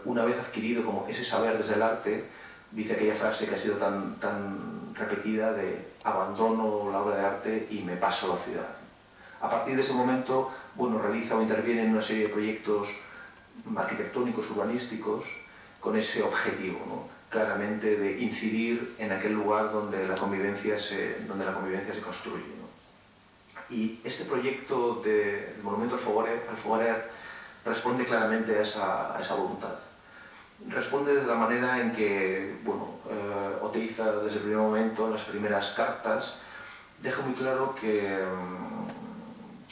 una vez adquirido como ese saber desde el arte, dice aquella frase que ha sido tan repetida de abandono la obra de arte y me paso a la ciudad. A partir de ese momento, bueno, realiza o interviene en una serie de proyectos arquitectónicos, urbanísticos, con ese objetivo, ¿no? Claramente de incidir en aquel lugar donde la convivencia se construye, ¿no? Y este proyecto del Monumento al Foguerer responde claramente a esa voluntad. Responde de la manera en que, bueno, Oteiza desde el primer momento, en las primeras cartas, deja muy claro que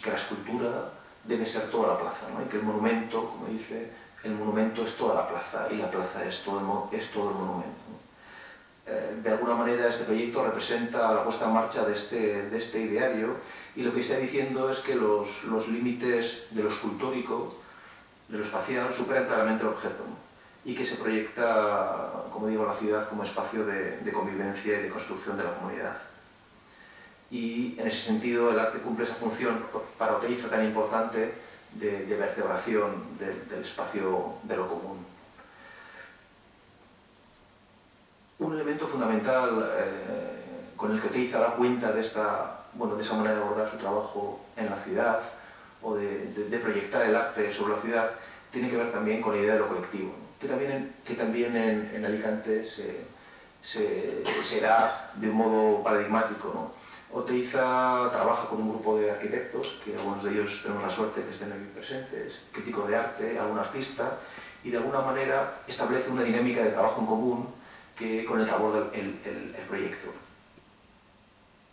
la escultura debe ser toda la plaza, ¿no? Y que el monumento, como dice, el monumento es toda la plaza y la plaza es todo el monumento, ¿no? De alguna manera este proyecto representa la puesta en marcha de este ideario, y lo que está diciendo es que los límites de lo escultórico, de lo espacial, superan claramente el objeto, ¿no? Y que se proyecta, como digo, la ciudad como espacio de convivencia y de construcción de la comunidad. Y en ese sentido el arte cumple esa función para Oteiza tan importante de vertebración del espacio de lo común. Un elemento fundamental con el que Oteiza da cuenta de esa manera de abordar su trabajo en la ciudad o de proyectar el arte sobre la ciudad tiene que ver también con la idea de lo colectivo, ¿no? que también en Alicante se da de un modo paradigmático, ¿no? Oteiza trabaja con un grupo de arquitectos, que algunos de ellos tenemos la suerte de que estén aquí presentes, crítico de arte, algún artista, y de alguna manera establece una dinámica de trabajo en común con el que aborda el proyecto.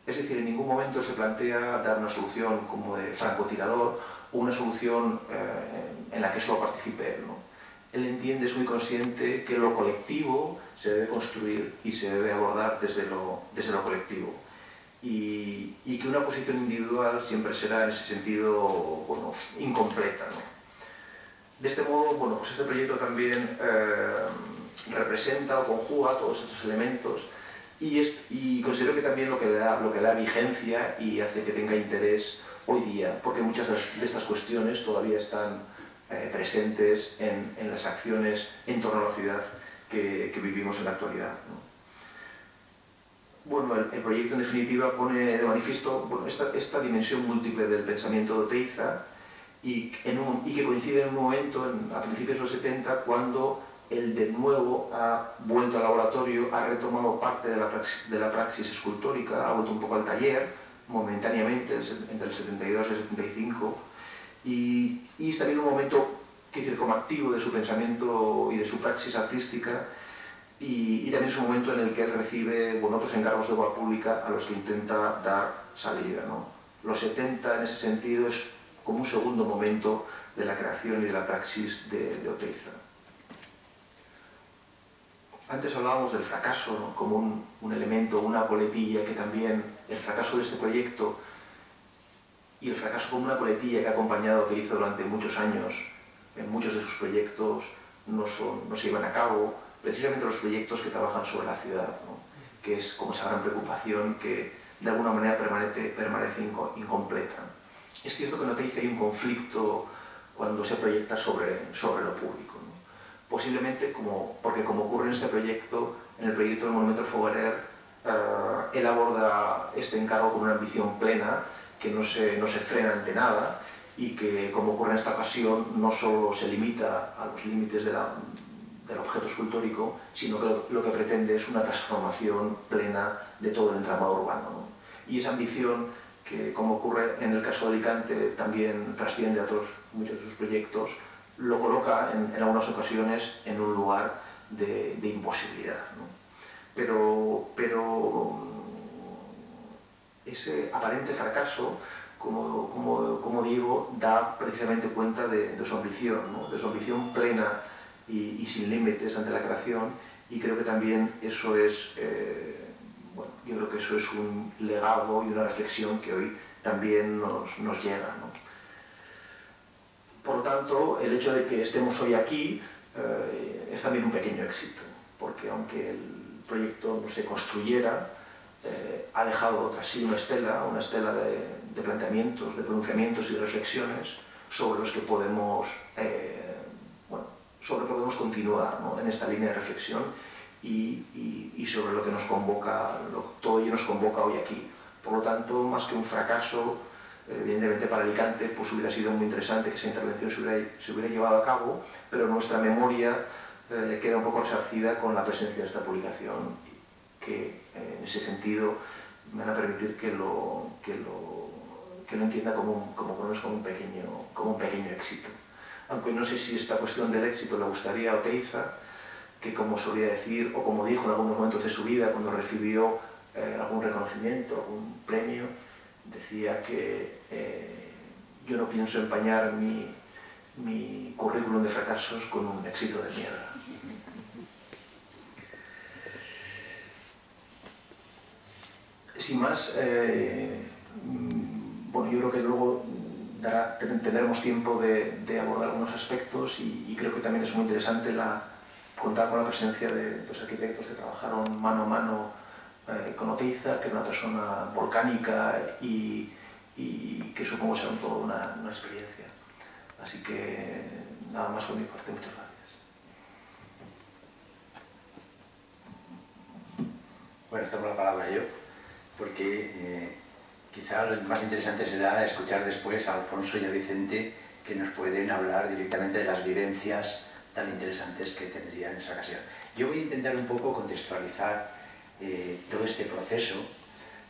Es decir, en ningún momento se plantea dar una solución como de francotirador o una solución en la que solo participe él, ¿no? Él entiende, es muy consciente que lo colectivo se debe construir y se debe abordar desde lo colectivo. Y que una posición individual siempre será en ese sentido, bueno, incompleta, ¿no? De este modo, bueno, pues este proyecto también representa o conjuga todos estos elementos y considero que también lo que le da vigencia y hace que tenga interés hoy día, porque muchas de estas cuestiones todavía están presentes en las acciones en torno a la ciudad que vivimos en la actualidad, ¿no? Bueno, el proyecto en definitiva pone de manifiesto, bueno, esta dimensión múltiple del pensamiento de Oteiza y que coincide en un momento, a principios de los 70, cuando él de nuevo ha vuelto al laboratorio, ha retomado parte de la praxis escultórica, ha vuelto un poco al taller, momentáneamente, entre el 72 y el 75, y es también un momento, quiero decir, como activo de su pensamiento y de su praxis artística, y también es un momento en el que él recibe, bueno, otros encargos de obra pública a los que intenta dar salida, ¿no? Los 70 en ese sentido es como un segundo momento de la creación y de la praxis de Oteiza. Antes hablábamos del fracaso, ¿no? Como un elemento, una coletilla que también, el fracaso de este proyecto y el fracaso como una coletilla que ha acompañado a Oteiza durante muchos años. En muchos de sus proyectos no se llevan a cabo, precisamente los proyectos que trabajan sobre la ciudad, ¿no? Que es como esa gran preocupación que de alguna manera permanece incompleta. Es cierto que en Oteiza hay un conflicto cuando se proyecta sobre lo público, ¿no? Posiblemente porque como ocurre en este proyecto, en el proyecto del Monumento al Foguerer, él aborda este encargo con una ambición plena, que no se frena ante nada y que, como ocurre en esta ocasión, no solo se limita a los límites del objeto escultórico, sino que lo que pretende es una transformación plena de todo el entramado urbano, ¿no? Y esa ambición, que como ocurre en el caso de Alicante, también trasciende a muchos de sus proyectos, lo coloca en algunas ocasiones en un lugar de imposibilidad, ¿no? Pero ese aparente fracaso, como digo, da precisamente cuenta de su ambición, ¿no? De su ambición plena y sin límites ante la creación, y creo que también eso es, bueno, yo creo que eso es un legado y una reflexión que hoy también nos llega, ¿no? Por lo tanto, el hecho de que estemos hoy aquí es también un pequeño éxito, porque aunque el proyecto no se construyera, ha dejado tras sí una estela de planteamientos, de pronunciamientos y de reflexiones sobre los que podemos sobre lo que podemos continuar, ¿no?, en esta línea de reflexión y sobre lo que nos convoca, todo ello nos convoca hoy aquí. Por lo tanto, más que un fracaso, evidentemente para Alicante pues hubiera sido muy interesante que esa intervención se hubiera llevado a cabo, pero nuestra memoria queda un poco resarcida con la presencia de esta publicación, que en ese sentido me van a permitir que lo entienda como un pequeño éxito. Aunque no sé si esta cuestión del éxito le gustaría a Oteiza, que como solía decir, o como dijo en algunos momentos de su vida, cuando recibió algún reconocimiento, algún premio, decía que yo no pienso empañar mi currículum de fracasos con un éxito de mierda. Sin más, bueno, yo creo que luego tendremos tiempo de abordar algunos aspectos y creo que también es muy interesante contar con la presencia de dos arquitectos que trabajaron mano a mano con Oteiza, que era una persona volcánica y que supongo será toda una experiencia. Así que nada más por mi parte, muchas gracias. Bueno, tomo la palabra yo, porque quizá lo más interesante será escuchar después a Alfonso y a Vicente, que nos pueden hablar directamente de las vivencias tan interesantes que tendrían en esa ocasión. Yo voy a intentar un poco contextualizar todo este proceso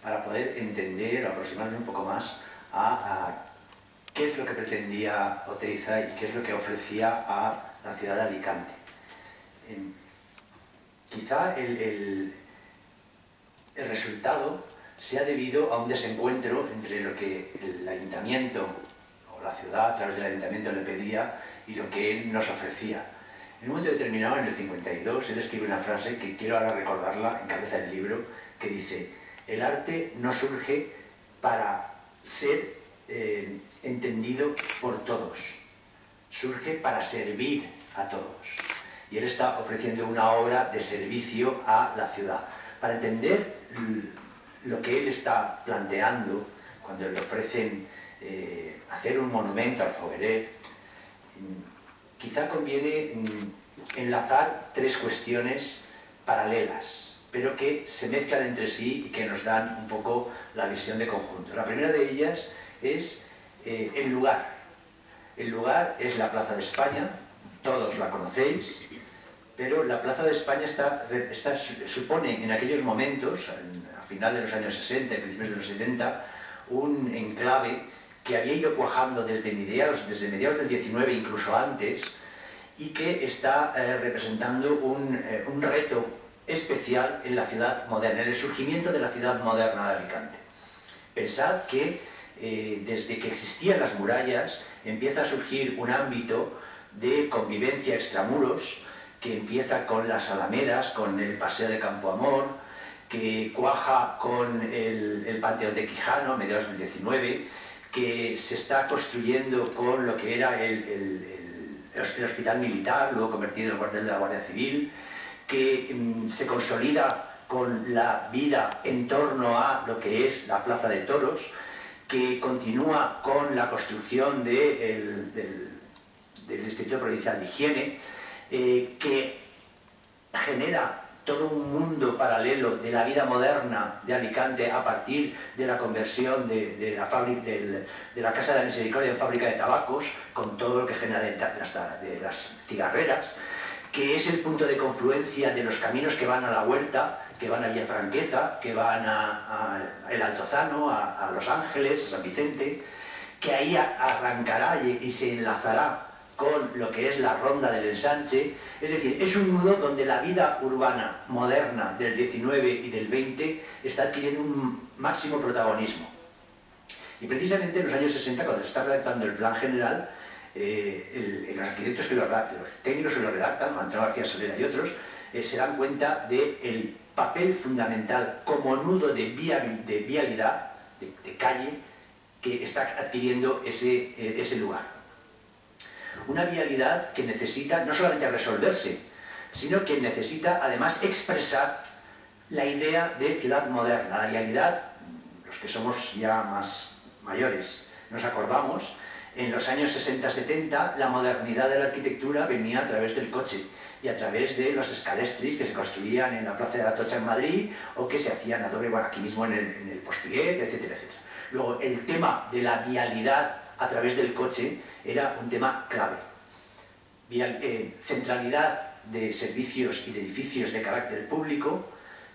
para poder entender o aproximarnos un poco más a qué es lo que pretendía Oteiza y qué es lo que ofrecía a la ciudad de Alicante. Quizá el resultado sea debido a un desencuentro entre lo que el ayuntamiento o la ciudad a través del ayuntamiento le pedía y lo que él nos ofrecía. En un momento determinado, en el 52, él escribe una frase que quiero ahora recordarla, encabeza el libro, que dice: el arte no surge para ser entendido por todos, surge para servir a todos. Y él está ofreciendo una obra de servicio a la ciudad. Para entender lo que él está planteando, cuando le ofrecen hacer un monumento al Foguerer, quizá conviene enlazar tres cuestiones paralelas, pero que se mezclan entre sí y que nos dan un poco la visión de conjunto. La primera de ellas es el lugar. El lugar es la Plaza de España, todos la conocéis, pero la Plaza de España supone en aquellos momentos, a final de los años 60 y principios de los 70, un enclave que había ido cuajando desde mediados del 19, incluso antes, y que está representando un reto especial en la ciudad moderna, en el surgimiento de la ciudad moderna de Alicante. Pensad que desde que existían las murallas empieza a surgir un ámbito de convivencia extramuros que empieza con las alamedas, con el paseo de Campo Amor, que cuaja con el Panteón de Quijano a mediados del 19, que se está construyendo con lo que era el hospital militar, luego convertido en el cuartel de la Guardia Civil, que se consolida con la vida en torno a lo que es la Plaza de Toros, que continúa con la construcción del Instituto Provincial de Higiene, que genera todo un mundo paralelo de la vida moderna de Alicante a partir de la conversión de la Casa de la Misericordia en fábrica de tabacos, con todo lo que genera de las cigarreras, que es el punto de confluencia de los caminos que van a la Huerta, que van a Villafranqueza, que van a El Altozano, a Los Ángeles, a San Vicente, que ahí arrancará y se enlazará con lo que es la Ronda del Ensanche. Es decir, es un nudo donde la vida urbana moderna del 19 y del 20 está adquiriendo un máximo protagonismo. Y precisamente en los años 60, cuando se está redactando el plan general, los arquitectos los técnicos que lo redactan, Juan Antonio García Solera y otros, se dan cuenta del papel fundamental como nudo de vialidad, de calle, que está adquiriendo ese lugar. Una vialidad que necesita no solamente resolverse, sino que necesita además expresar la idea de ciudad moderna. La vialidad, los que somos ya más mayores, nos acordamos, En los años 60-70 la modernidad de la arquitectura venía a través del coche y a través de los escalestris que se construían en la Plaza de Atocha en Madrid o que se hacían a doble, bueno, aquí mismo en el Postiguet, etcétera, etcétera. Luego, el tema de la vialidad a través del coche era un tema clave. Centralidad de servicios y de edificios de carácter público,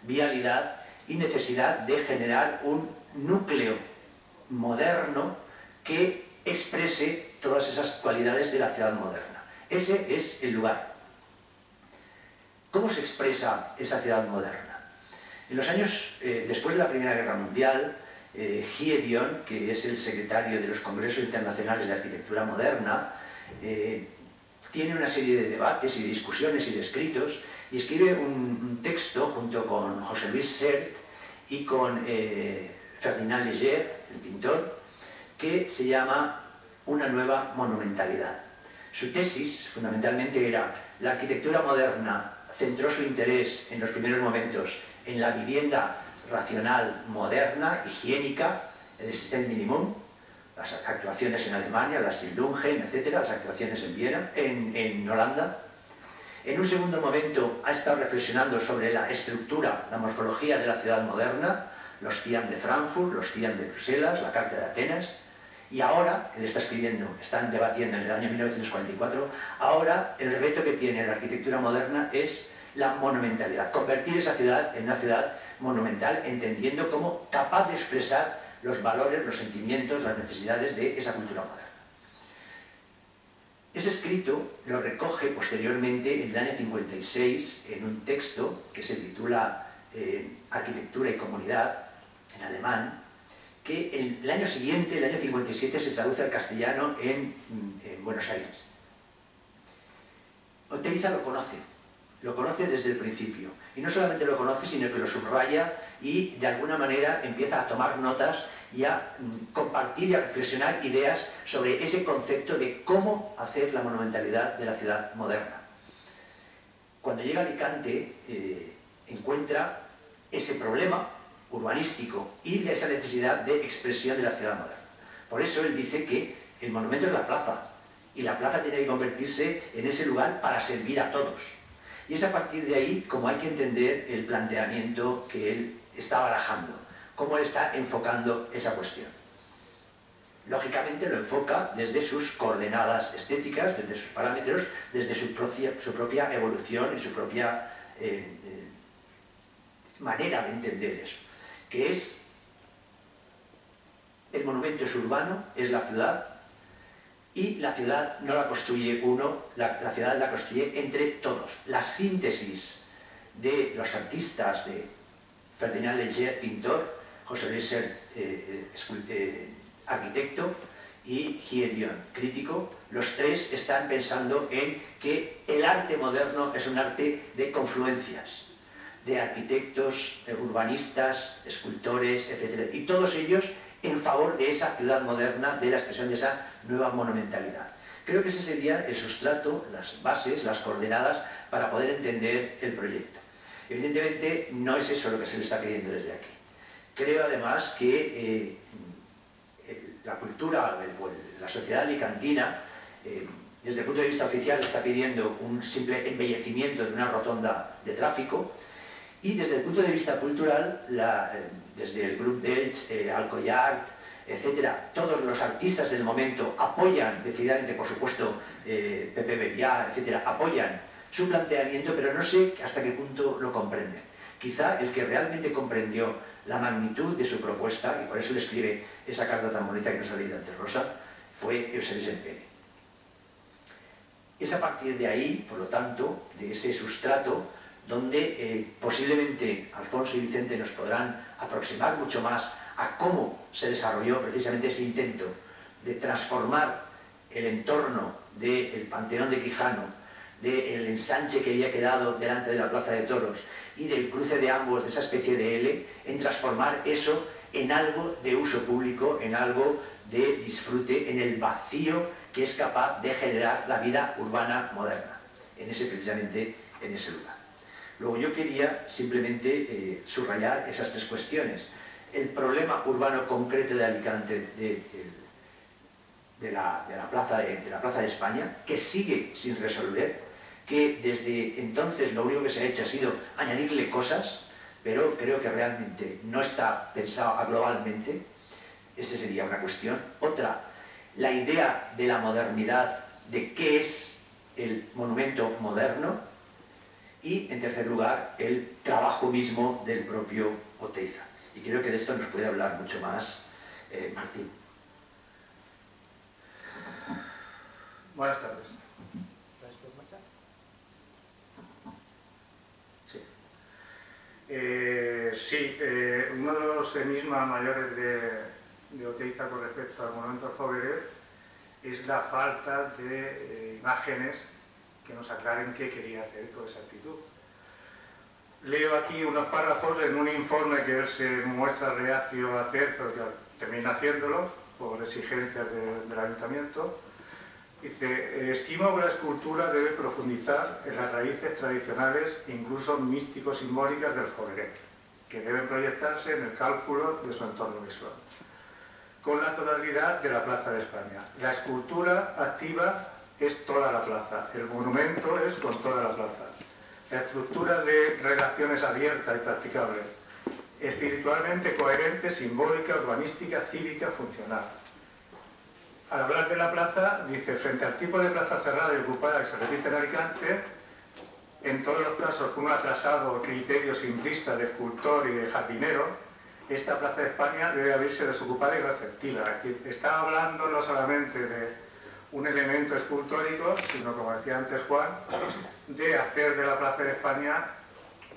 vialidad y necesidad de generar un núcleo moderno que exprese todas esas cualidades de la ciudad moderna. Ese es el lugar. ¿Cómo se expresa esa ciudad moderna? En los años después de la Primera Guerra Mundial, Giedion, que es el secretario de los Congresos Internacionales de Arquitectura Moderna, tiene una serie de debates y de discusiones y de escritos y escribe un texto junto con José Luis Sert y con Ferdinand Léger, el pintor, que se llama Una nueva monumentalidad. Su tesis, fundamentalmente, era: la arquitectura moderna centró su interés en los primeros momentos en la vivienda racional, moderna, higiénica, el Existenzminimum, las actuaciones en Alemania, las Sildungen, etc., las actuaciones en Viena, en Holanda. En un segundo momento ha estado reflexionando sobre la estructura, la morfología de la ciudad moderna, los Tiam de Frankfurt, los Tiam de Bruselas, la Carta de Atenas, y ahora, él está escribiendo, están debatiendo en el año 1944, ahora el reto que tiene la arquitectura moderna es la monumentalidad, convertir esa ciudad en una ciudad monumental, entendiendo como capaz de expresar los valores, los sentimientos, las necesidades de esa cultura moderna. Ese escrito lo recoge posteriormente en el año 56 en un texto que se titula Arquitectura y Comunidad, en alemán, que el año siguiente, el año 57, se traduce al castellano en Buenos Aires. Oteiza lo conoce desde el principio, y no solamente lo conoce, sino que lo subraya y de alguna manera empieza a tomar notas y a compartir y a reflexionar ideas sobre ese concepto de cómo hacer la monumentalidad de la ciudad moderna. Cuando llega a Alicante, encuentra ese problema urbanístico y esa necesidad de expresión de la ciudad moderna. Por eso él dice que el monumento es la plaza, y la plaza tiene que convertirse en ese lugar para servir a todos. Y es a partir de ahí como hay que entender el planteamiento que él está barajando, cómo él está enfocando esa cuestión. Lógicamente lo enfoca desde sus coordenadas estéticas, desde sus parámetros, desde su propia evolución y su propia manera de entender eso, que es: el monumento es urbano, es la ciudad, y la ciudad no la construye uno, la ciudad la construye entre todos. La síntesis de los artistas, de Ferdinand Léger, pintor, José Luis Sert, arquitecto, y Giedion, crítico, los tres están pensando en que el arte moderno es un arte de confluencias, de arquitectos, urbanistas, escultores, etc. Y todos ellos en favor de esa ciudad moderna, de la expresión de esa nueva monumentalidad. Creo que ese sería el sustrato, las bases, las coordenadas para poder entender el proyecto. Evidentemente no es eso lo que se le está pidiendo desde aquí. Creo además que la cultura, la sociedad alicantina, desde el punto de vista oficial está pidiendo un simple embellecimiento de una rotonda de tráfico, y desde el punto de vista cultural, desde el Grup d'Elx, Alcoyart, etcétera, todos los artistas del momento apoyan decididamente, por supuesto, Pepe Bebiá, etcétera, apoyan su planteamiento, pero no sé hasta qué punto lo comprenden. Quizá el que realmente comprendió la magnitud de su propuesta, y por eso le escribe esa carta tan bonita que nos ha leído antes Rosa, fue Eusebio Sempere. Es a partir de ahí, por lo tanto, de ese sustrato, donde posiblemente Alfonso y Vicente nos podrán aproximar mucho más a cómo se desarrolló precisamente ese intento de transformar el entorno del Panteón de Quijano, del ensanche que había quedado delante de la Plaza de Toros y del cruce de ambos, de esa especie de L, en transformar eso en algo de uso público, en algo de disfrute, en el vacío que es capaz de generar la vida urbana moderna, precisamente en ese lugar. Luego yo quería simplemente subrayar esas tres cuestiones. El problema urbano concreto de Alicante, de la Plaza de España, que sigue sin resolver, que desde entonces lo único que se ha hecho ha sido añadirle cosas, pero creo que realmente no está pensado globalmente. Esa sería una cuestión. Otra, la idea de la modernidad, de qué es el monumento moderno. Y, en tercer lugar, el trabajo mismo del propio Oteiza. Y creo que de esto nos puede hablar mucho más Martín. Buenas tardes. Sí, uno de los enigmas mayores de Oteiza con respecto al monumento al Fauverer es la falta de imágenes que nos aclaren qué quería hacer con esa actitud. Leo aquí unos párrafos en un informe que él se muestra reacio a hacer, pero que termina haciéndolo por exigencias del ayuntamiento. Dice: estimo que la escultura debe profundizar en las raíces tradicionales, incluso místico-simbólicas del Fauverer, que deben proyectarse en el cálculo de su entorno visual, con la totalidad de la Plaza de España. La escultura activa es toda la plaza, el monumento es con toda la plaza. La estructura de relaciones abierta y practicable, espiritualmente coherente, simbólica, urbanística, cívica, funcional. Al hablar de la plaza, dice: frente al tipo de plaza cerrada y ocupada que se repite en Alicante, en todos los casos con un atrasado criterio simplista de escultor y de jardinero, esta Plaza de España debe haberse desocupada y receptiva. Es decir, está hablando no solamente de un elemento escultórico, sino, como decía antes Juan, de hacer de la Plaza de España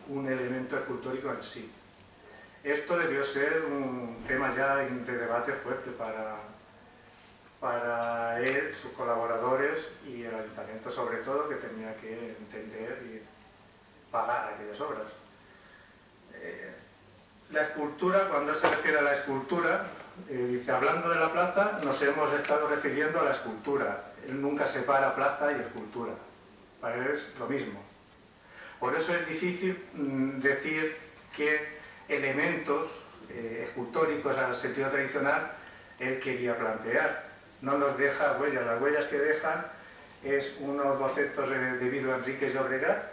un elemento escultórico en sí. Esto debió ser un tema ya de debate fuerte para él, sus colaboradores y el ayuntamiento sobre todo, que tenía que entender y pagar aquellas obras. La escultura, cuando él se refiere a la escultura, dice: hablando de la plaza, nos hemos estado refiriendo a la escultura. Él nunca separa plaza y escultura. Para él es lo mismo. Por eso es difícil decir qué elementos escultóricos al sentido tradicional él quería plantear. No nos deja huellas. Las huellas que dejan es unos bocetos de Vido Enríquez de Obregat,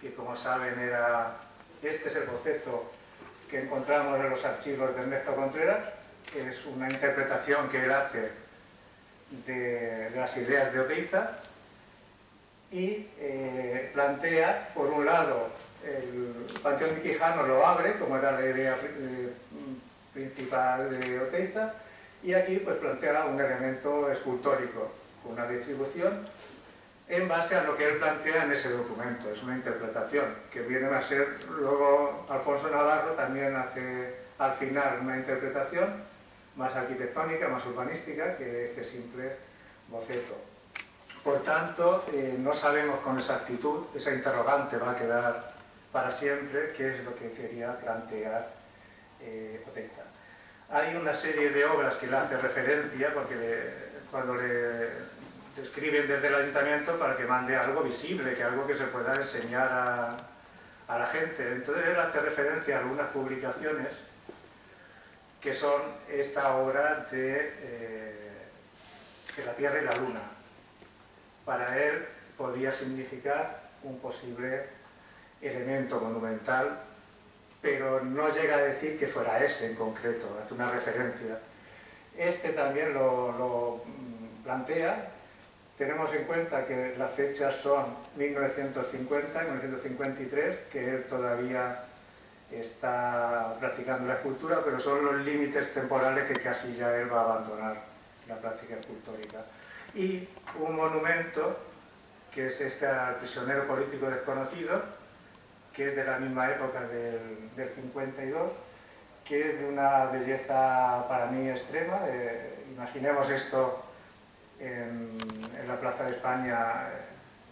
que, como saben, era... Este es el boceto que encontramos en los archivos de Ernesto Contreras, que es una interpretación que él hace de las ideas de Oteiza, y plantea, por un lado, el Panteón de Quijano lo abre, como era la idea principal de Oteiza, y aquí pues plantea un elemento escultórico, con una distribución en base a lo que él plantea en ese documento. Es una interpretación que viene a ser, luego Alfonso Navarro también hace al final una interpretación más arquitectónica, más urbanística que este simple boceto. Por tanto, no sabemos con exactitud, esa interrogante va a quedar para siempre, qué es lo que quería plantear Oteiza. Hay una serie de obras que le hace referencia, porque cuando le escriben desde el ayuntamiento para que mande algo visible, que algo que se pueda enseñar a la gente. Entonces él hace referencia a algunas publicaciones que son esta obra de la Tierra y la Luna. Para él podía significar un posible elemento monumental, pero no llega a decir que fuera ese en concreto, hace una referencia. Este también lo plantea. Tenemos en cuenta que las fechas son 1950 y 1953, que él todavía está practicando la escultura, pero son los límites temporales que casi ya él va a abandonar la práctica escultórica. Y un monumento, que es este al prisionero político desconocido, que es de la misma época del 52, que es de una belleza para mí extrema. Imaginemos esto en la Plaza de España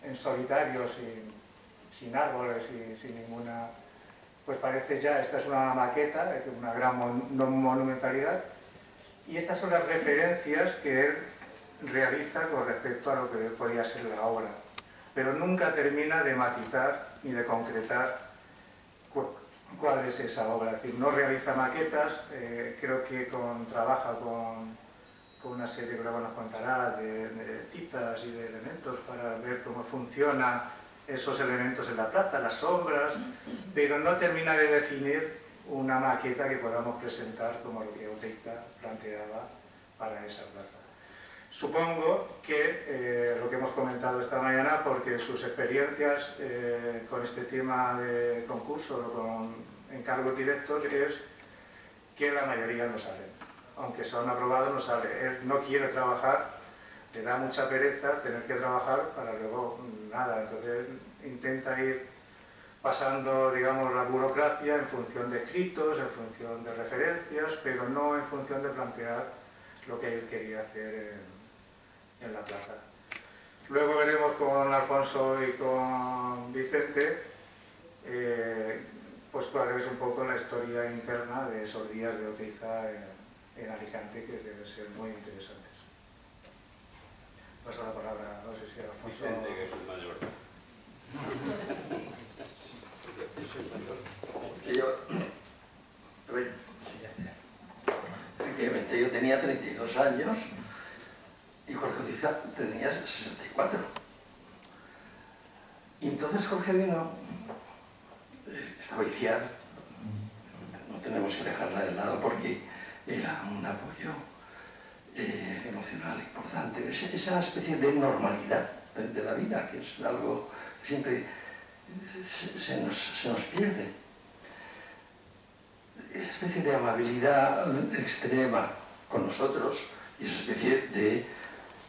en solitario, sin árboles y sin ninguna... Pues parece ya, esta es una maqueta, una gran monumentalidad, y estas son las referencias que él realiza con respecto a lo que podía ser la obra, pero nunca termina de matizar ni de concretar cuál es esa obra. Es decir, no realiza maquetas, creo que trabaja con una serie que luego nos contará de citas y de elementos para ver cómo funcionan esos elementos en la plaza, las sombras, pero no termina de definir una maqueta que podamos presentar como lo que Oteiza planteaba para esa plaza. Supongo que lo que hemos comentado esta mañana, porque sus experiencias con este tema de concurso o con encargos directos, es que la mayoría no salen. Aunque son aprobados, no sale. Él no quiere trabajar, le da mucha pereza tener que trabajar para luego nada. Entonces intenta ir pasando, digamos, la burocracia en función de escritos, en función de referencias, pero no en función de plantear lo que él quería hacer en la plaza. Luego veremos con Alfonso y con Vicente pues cuál es un poco la historia interna de esos días de Oteiza en Alicante, que deben ser muy interesantes. Paso la palabra, no sé si Alfonso... Vicente, que es el mayor. Yo soy mayor. A ver, sí, ya está. Efectivamente, yo tenía 32 años y Jorge Oteiza tenía 64. Y entonces Jorge vino, estaba Iciar, no tenemos que dejarla de lado porque era un apoyo emocional importante, esa especie de normalidad de la vida, que es algo que siempre se nos pierde. Esa especie de amabilidad extrema con nosotros y esa especie de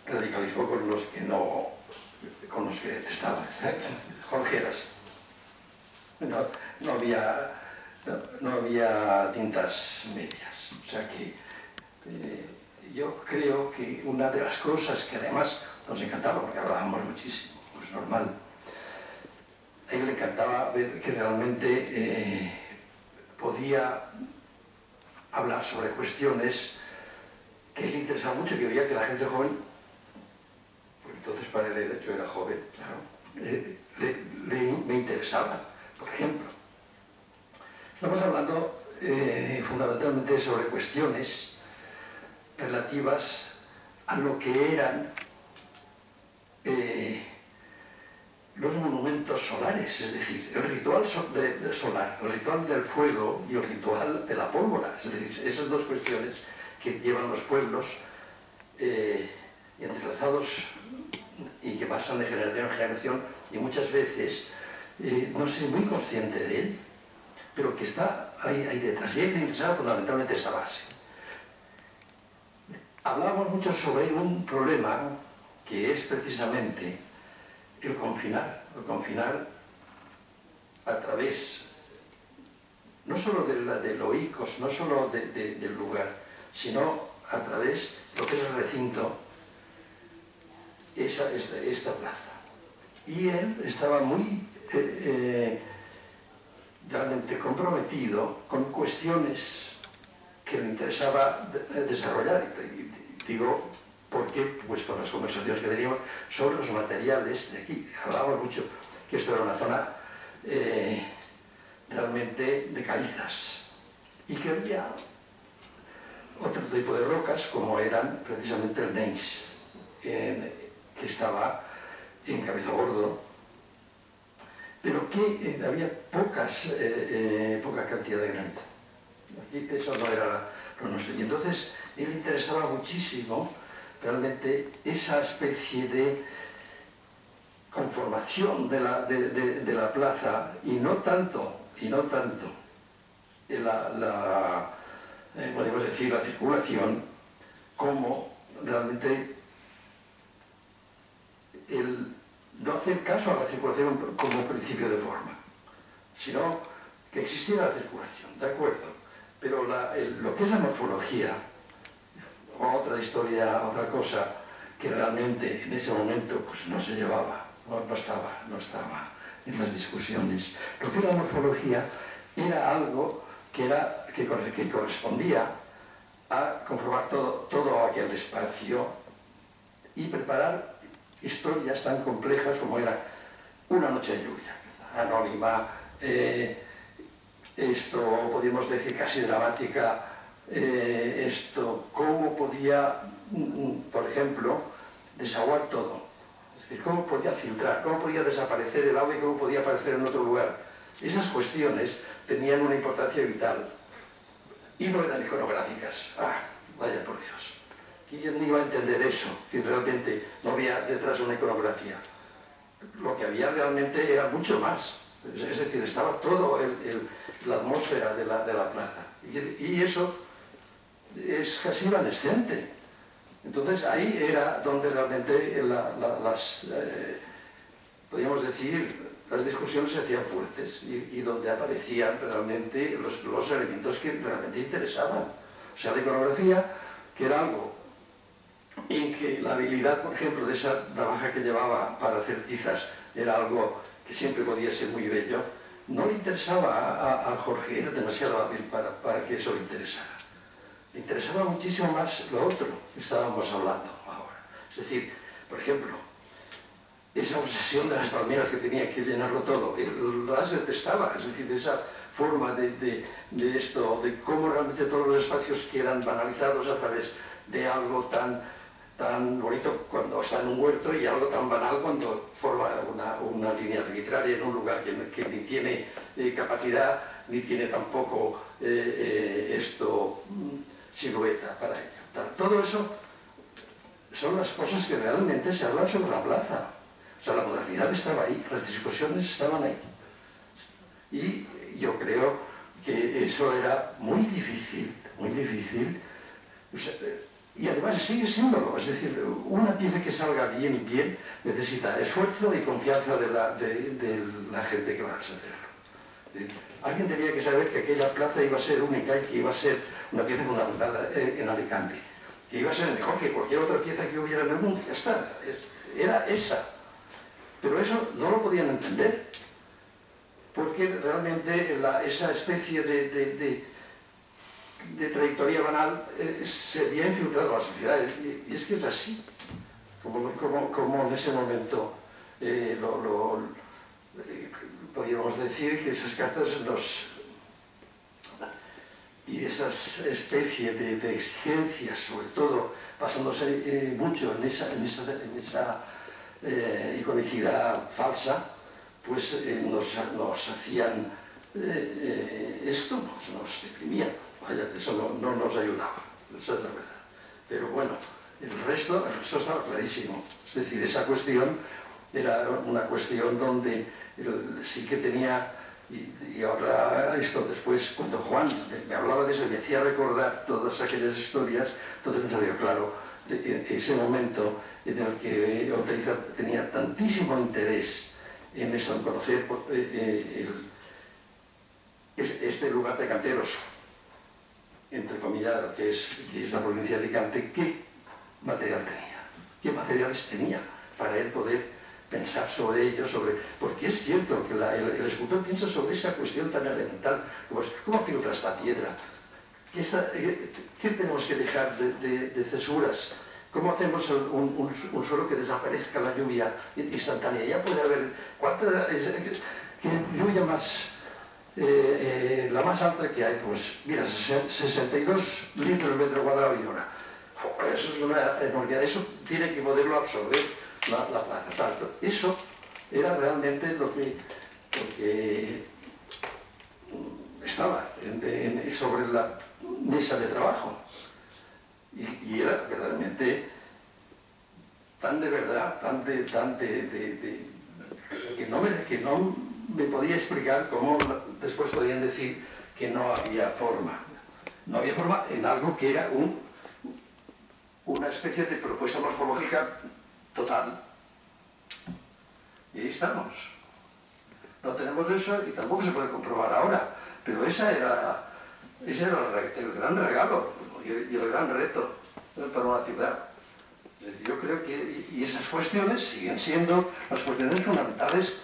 radicalismo con los que detestaba. Jorge eras. No había tintas medias. O sea que yo creo que una de las cosas que además nos encantaba, porque hablábamos muchísimo, es normal, a él le encantaba ver que realmente podía hablar sobre cuestiones que le interesaban mucho, que veía que la gente joven, porque entonces para él yo era joven, claro, me interesaba. Por ejemplo, estamos hablando fundamentalmente sobre cuestiones relativas a lo que eran los monumentos solares, es decir, el ritual solar, el ritual del fuego y el ritual de la pólvora. Es decir, esas dos cuestiones que llevan los pueblos entrelazados y que pasan de generación en generación, y muchas veces no soy muy consciente de él, pero que está ahí detrás. Y a él le interesaba fundamentalmente esa base. Hablábamos mucho sobre un problema que es precisamente el confinar a través no solo de lo icos, no solo del lugar, sino a través de lo que es el recinto, esta plaza. Y él estaba muy realmente comprometido con cuestiones que le interesaba desarrollar. Y digo, ¿por qué? Pues por las conversaciones que teníamos sobre los materiales de aquí. Hablábamos mucho que esto era una zona realmente de calizas y que había otro tipo de rocas como eran precisamente el gneiss, que estaba en Cabezagordo, pero que había poca cantidad de granito. Aquí eso no era lo nuestro. Y entonces él le interesaba muchísimo realmente esa especie de conformación de la plaza, y no tanto podemos decir la circulación, como realmente el no hacer caso a la circulación como principio de forma, sino que existiera la circulación, ¿de acuerdo? Pero lo que es la morfología, otra historia, otra cosa que realmente en ese momento pues no se llevaba, no estaba en las discusiones. Lo que es la morfología era algo que correspondía a conformar todo aquel espacio y preparar historias tan complejas como era Una noche de lluvia, anónima, esto podríamos decir casi dramática, cómo podía, por ejemplo, desaguar todo. Es decir, cómo podía filtrar, cómo podía desaparecer el agua y cómo podía aparecer en otro lugar. Esas cuestiones tenían una importancia vital y no eran iconográficas. ¡Ah, vaya por Dios! ¿Quién iba a entender eso? Que realmente no había detrás una iconografía. Lo que había realmente era mucho más. Es decir, estaba todo la atmósfera de la plaza. Y eso es casi evanescente. Entonces ahí era donde realmente podríamos decir, las discusiones se hacían fuertes y donde aparecían realmente los elementos que realmente interesaban. O sea, la iconografía, que era algo en que la habilidad, por ejemplo, de esa navaja que llevaba para hacer tizas era algo que siempre podía ser muy bello, no le interesaba a Jorge, era demasiado hábil para que eso le interesara. Le interesaba muchísimo más lo otro que estábamos hablando ahora. Es decir, por ejemplo, esa obsesión de las palmeras que tenía que llenarlo todo, el Ras detestaba, es decir, esa forma de esto, de cómo realmente todos los espacios quedan banalizados a través de algo tan bonito cuando está en un huerto y algo tan banal cuando forma una línea arbitraria en un lugar que ni tiene capacidad ni tiene tampoco silueta para ello. Todo eso son las cosas que realmente se hablan sobre la plaza. O sea, la modernidad estaba ahí, las discusiones estaban ahí. Y yo creo que eso era muy difícil, muy difícil. O sea, y además sigue siéndolo, es decir, una pieza que salga bien necesita esfuerzo y confianza de la gente que va a hacerlo. Alguien tenía que saber que aquella plaza iba a ser única y que iba a ser una pieza fundamental en Alicante, que iba a ser mejor que cualquier otra pieza que hubiera en el mundo, ya está, era esa. Pero eso no lo podían entender, porque realmente esa especie de trayectoria banal se había infiltrado a la sociedad, y es que es así, como en ese momento podríamos decir que esas cartas y esas especie de exigencias, sobre todo basándose mucho en esa iconicidad falsa, pues nos hacían esto, nos deprimían. Vaya, eso no nos ayudaba, eso es la verdad. Pero bueno, el resto estaba clarísimo. Es decir, esa cuestión era una cuestión donde sí que tenía, y ahora esto después, cuando Juan me hablaba de eso y me hacía recordar todas aquellas historias, entonces pensaba yo, claro, ese momento en el que Oteiza tenía tantísimo interés en eso, en conocer este lugar de canteros, entrecomillado, que es la provincia de Alicante, ¿qué material tenía? ¿Qué materiales tenía para él poder pensar sobre ello? Porque es cierto que el escultor piensa sobre esa cuestión tan elemental, como ¿cómo filtra esta piedra? ¿Qué tenemos que dejar de cesuras? ¿Cómo hacemos un suelo que desaparezca la lluvia instantánea? Ya puede haber, ¿qué lluvia más? La más alta que hay, pues mira, 62 litros metro cuadrado y hora. Eso es una enormidad, eso tiene que poderlo absorber la plaza. Tanto. Eso era realmente lo que estaba sobre la mesa de trabajo. Y era verdaderamente tan de verdad, que no me podía explicar cómo después podían decir que no había forma. No había forma en algo que era una especie de propuesta morfológica total. Y ahí estamos. No tenemos eso y tampoco se puede comprobar ahora, pero ese era el gran regalo y el gran reto para una ciudad. Es decir, yo creo que y esas cuestiones siguen siendo las cuestiones fundamentales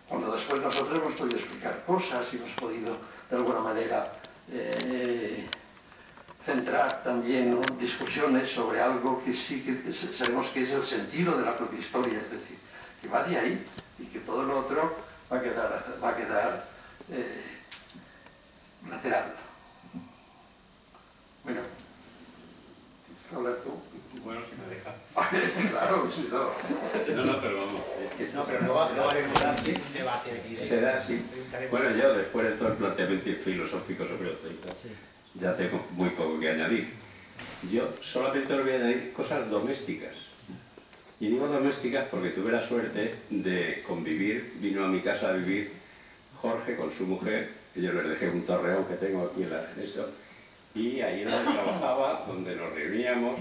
cuando después nosotros hemos podido explicar cosas y hemos podido de alguna manera centrar también discusiones sobre algo que sí que sabemos que es el sentido de la propia historia, es decir, que va de ahí y que todo lo otro va a quedar lateral. Bueno, hablar tú. Bueno, si me deja. Claro, sí, no. No, pero vamos. No, pero no haremos un debate aquí. Será así. Bueno, yo después de todo el planteamiento filosófico sobre el Ceuta, ya tengo muy poco que añadir. Yo solamente os voy a añadir cosas domésticas. Y digo domésticas porque tuve la suerte de convivir, vino a mi casa a vivir Jorge con su mujer, y yo les dejé un torreón que tengo aquí en la derecha, y ahí es donde trabajaba, donde nos reuníamos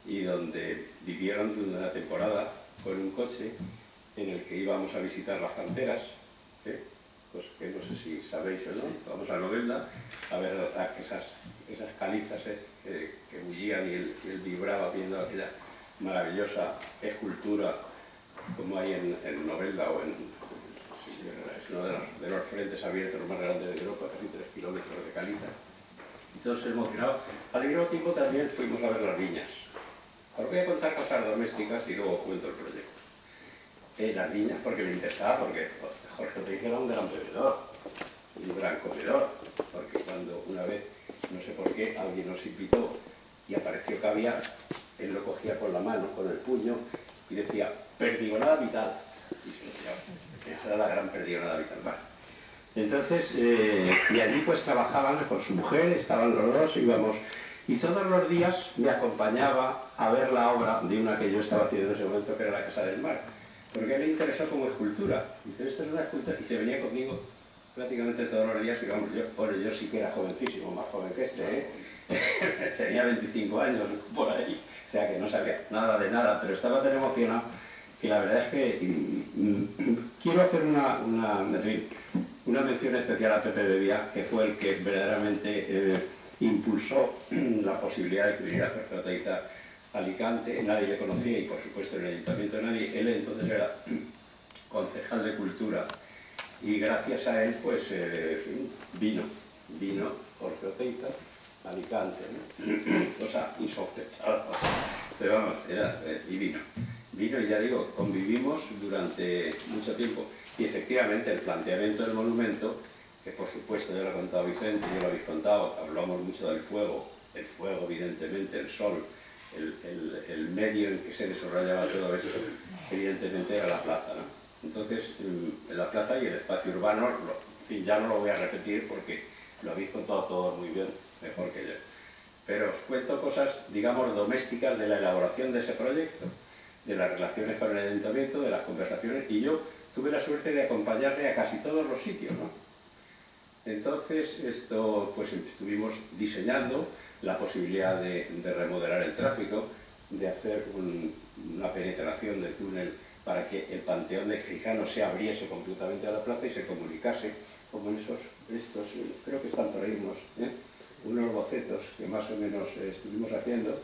y donde vivieron durante una temporada con un coche en el que íbamos a visitar las canteras, pues que no sé si sabéis o no, vamos a Novelda a ver esas calizas que bullían y él vibraba viendo aquella maravillosa escultura como hay en Novelda o en es uno de los frentes abiertos más grandes de Europa, casi 3 kilómetros de caliza. Entonces emocionado. Al mismo tiempo también fuimos a ver las viñas. Os voy a contar cosas domésticas y luego cuento el proyecto. Las viñas porque me interesaba, porque Jorge Oteiza era un gran bebedor, un gran comedor, porque cuando una vez, no sé por qué, alguien nos invitó y apareció caviar, él lo cogía con la mano, con el puño, y decía, perdigonada vital. Y se lo tiraba. Esa era la gran perdigonada vital. Vale. Entonces, y allí pues trabajaban con su mujer, estaban los dos, íbamos, y todos los días me acompañaba a ver la obra de una que yo estaba haciendo en ese momento, que era la Casa del Mar, porque a él le interesó como escultura. Dice, esto es una escultura, y se venía conmigo prácticamente todos los días, y vamos, yo sí que era jovencísimo, más joven que este, tenía 25 años por ahí, o sea que no sabía nada de nada, pero estaba tan emocionado que la verdad es que quiero hacer una mención especial a Pepe Bebia, que fue el que verdaderamente impulsó la posibilidad de que viniera Jorge Oteiza a Alicante. Nadie le conocía y por supuesto en el ayuntamiento nadie. Él entonces era concejal de Cultura y gracias a él pues vino Jorge Oteiza a Alicante, ¿no? Cosa insospechada, pero vamos, y vino. Vino y ya digo, convivimos durante mucho tiempo y efectivamente el planteamiento del monumento, que por supuesto ya lo ha contado Vicente, ya lo habéis contado, hablamos mucho del fuego, el fuego evidentemente, el sol, el medio en que se desarrollaba todo esto, evidentemente era la plaza, ¿no? Entonces, en la plaza y el espacio urbano, en fin, ya no lo voy a repetir porque lo habéis contado todo muy bien, mejor que yo. Pero os cuento cosas, digamos, domésticas de la elaboración de ese proyecto, de las relaciones con el ayuntamiento, de las conversaciones, y yo tuve la suerte de acompañarle a casi todos los sitios, ¿no? Entonces, pues estuvimos diseñando la posibilidad de remodelar el tráfico, de hacer una penetración de túnel para que el Panteón de Gijano se abriese completamente a la plaza y se comunicase, como en estos, creo que están por ahí unos bocetos que más o menos estuvimos haciendo.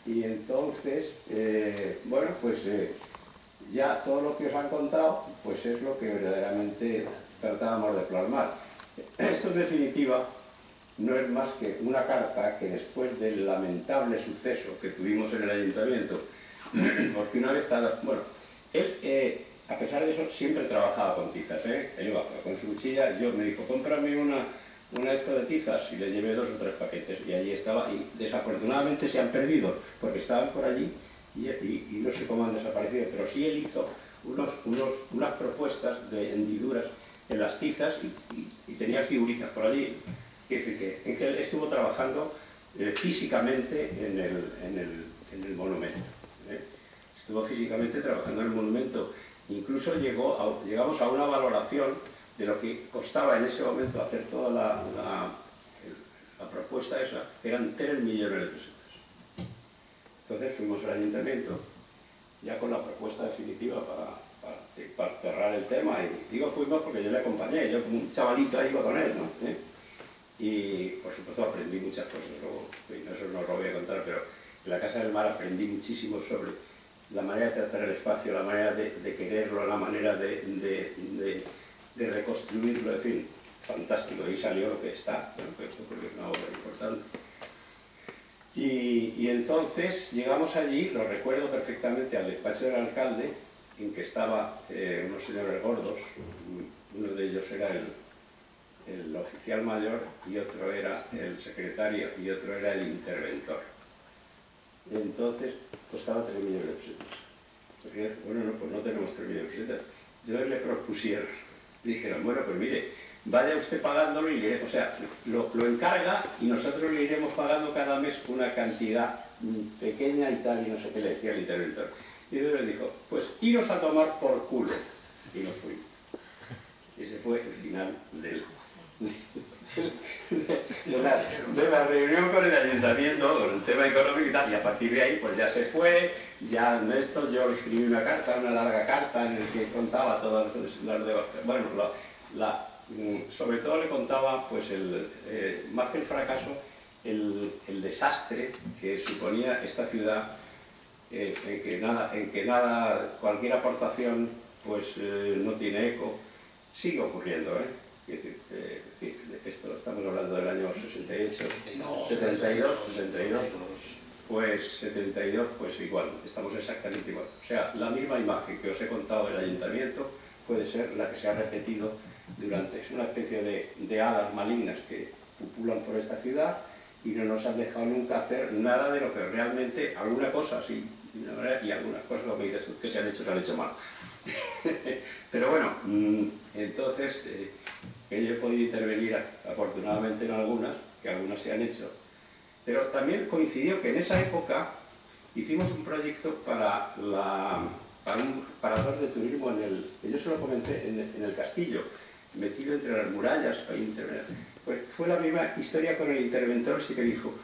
Y entonces, bueno, pues ya todo lo que os han contado, pues es lo que verdaderamente tratábamos de plasmar. Esto en definitiva no es más que una carta que después del lamentable suceso que tuvimos en el ayuntamiento, porque una vez, bueno, él, a pesar de eso, siempre trabajaba con tizas, él iba con su cuchilla, yo me dijo, cómprame una esto de tizas, y le llevé 2 o 3 paquetes, y allí estaba, y desafortunadamente se han perdido, porque estaban por allí, y no sé cómo han desaparecido, pero sí él hizo unas propuestas de hendiduras en las tizas, y tenía figuritas por allí, en que él estuvo trabajando físicamente en el monumento. Estuvo físicamente trabajando en el monumento, incluso llegamos a una valoración de lo que costaba en ese momento hacer toda la propuesta esa, eran 3 millones de pesetas. Entonces fuimos al ayuntamiento, ya con la propuesta definitiva para cerrar el tema, y digo fuimos porque yo le acompañé, yo como un chavalito ahí iba con él, ¿no? Y por supuesto aprendí muchas cosas, luego, eso no lo voy a contar, pero en la Casa del Mar aprendí muchísimo sobre la manera de tratar el espacio, la manera de quererlo, la manera de reconstruirlo, en fin, fantástico, y salió lo que está, bueno, esto porque es una obra importante. Y entonces llegamos allí, lo recuerdo perfectamente, al despacho del alcalde, en que estaban unos señores gordos, uno de ellos era el oficial mayor y otro era el secretario y otro era el interventor. Entonces costaba 3 millones de pesetas. Porque, bueno, no, pues no tenemos 3 millones de pesetas. Entonces le propusieron, dijeron, bueno, pues mire, vaya usted pagándolo y le, o sea, lo encarga y nosotros le iremos pagando cada mes una cantidad pequeña y tal, y no sé qué le decía el interventor. Y entonces le dijo, pues iros a tomar por culo. Y nos fuimos. Ese fue el final de la reunión con el ayuntamiento, con el tema económico y tal, y a partir de ahí pues ya se fue, ya Néstor, yo le escribí una carta, una larga carta en la que contaba todas las de, bueno, sobre todo le contaba pues más que el fracaso, el desastre que suponía esta ciudad, en que nada, cualquier aportación pues no tiene eco. Sigue ocurriendo, es decir, esto estamos hablando del año 68, no, 72, pues 72, pues igual, estamos exactamente igual. O sea, la misma imagen que os he contado del ayuntamiento puede ser la que se ha repetido durante, es una especie de hadas malignas que pupulan por esta ciudad y no nos han dejado nunca hacer nada de lo que realmente, alguna cosa sí, y algunas cosas, lo que dices tú, que se han hecho mal. Pero bueno, entonces que yo he podido intervenir afortunadamente en algunas, que algunas se han hecho, pero también coincidió que en esa época hicimos un proyecto para un parador de turismo que yo se lo comenté en el castillo, metido entre las murallas para intervenir. Pues fue la misma historia con el interventor, sí que dijo,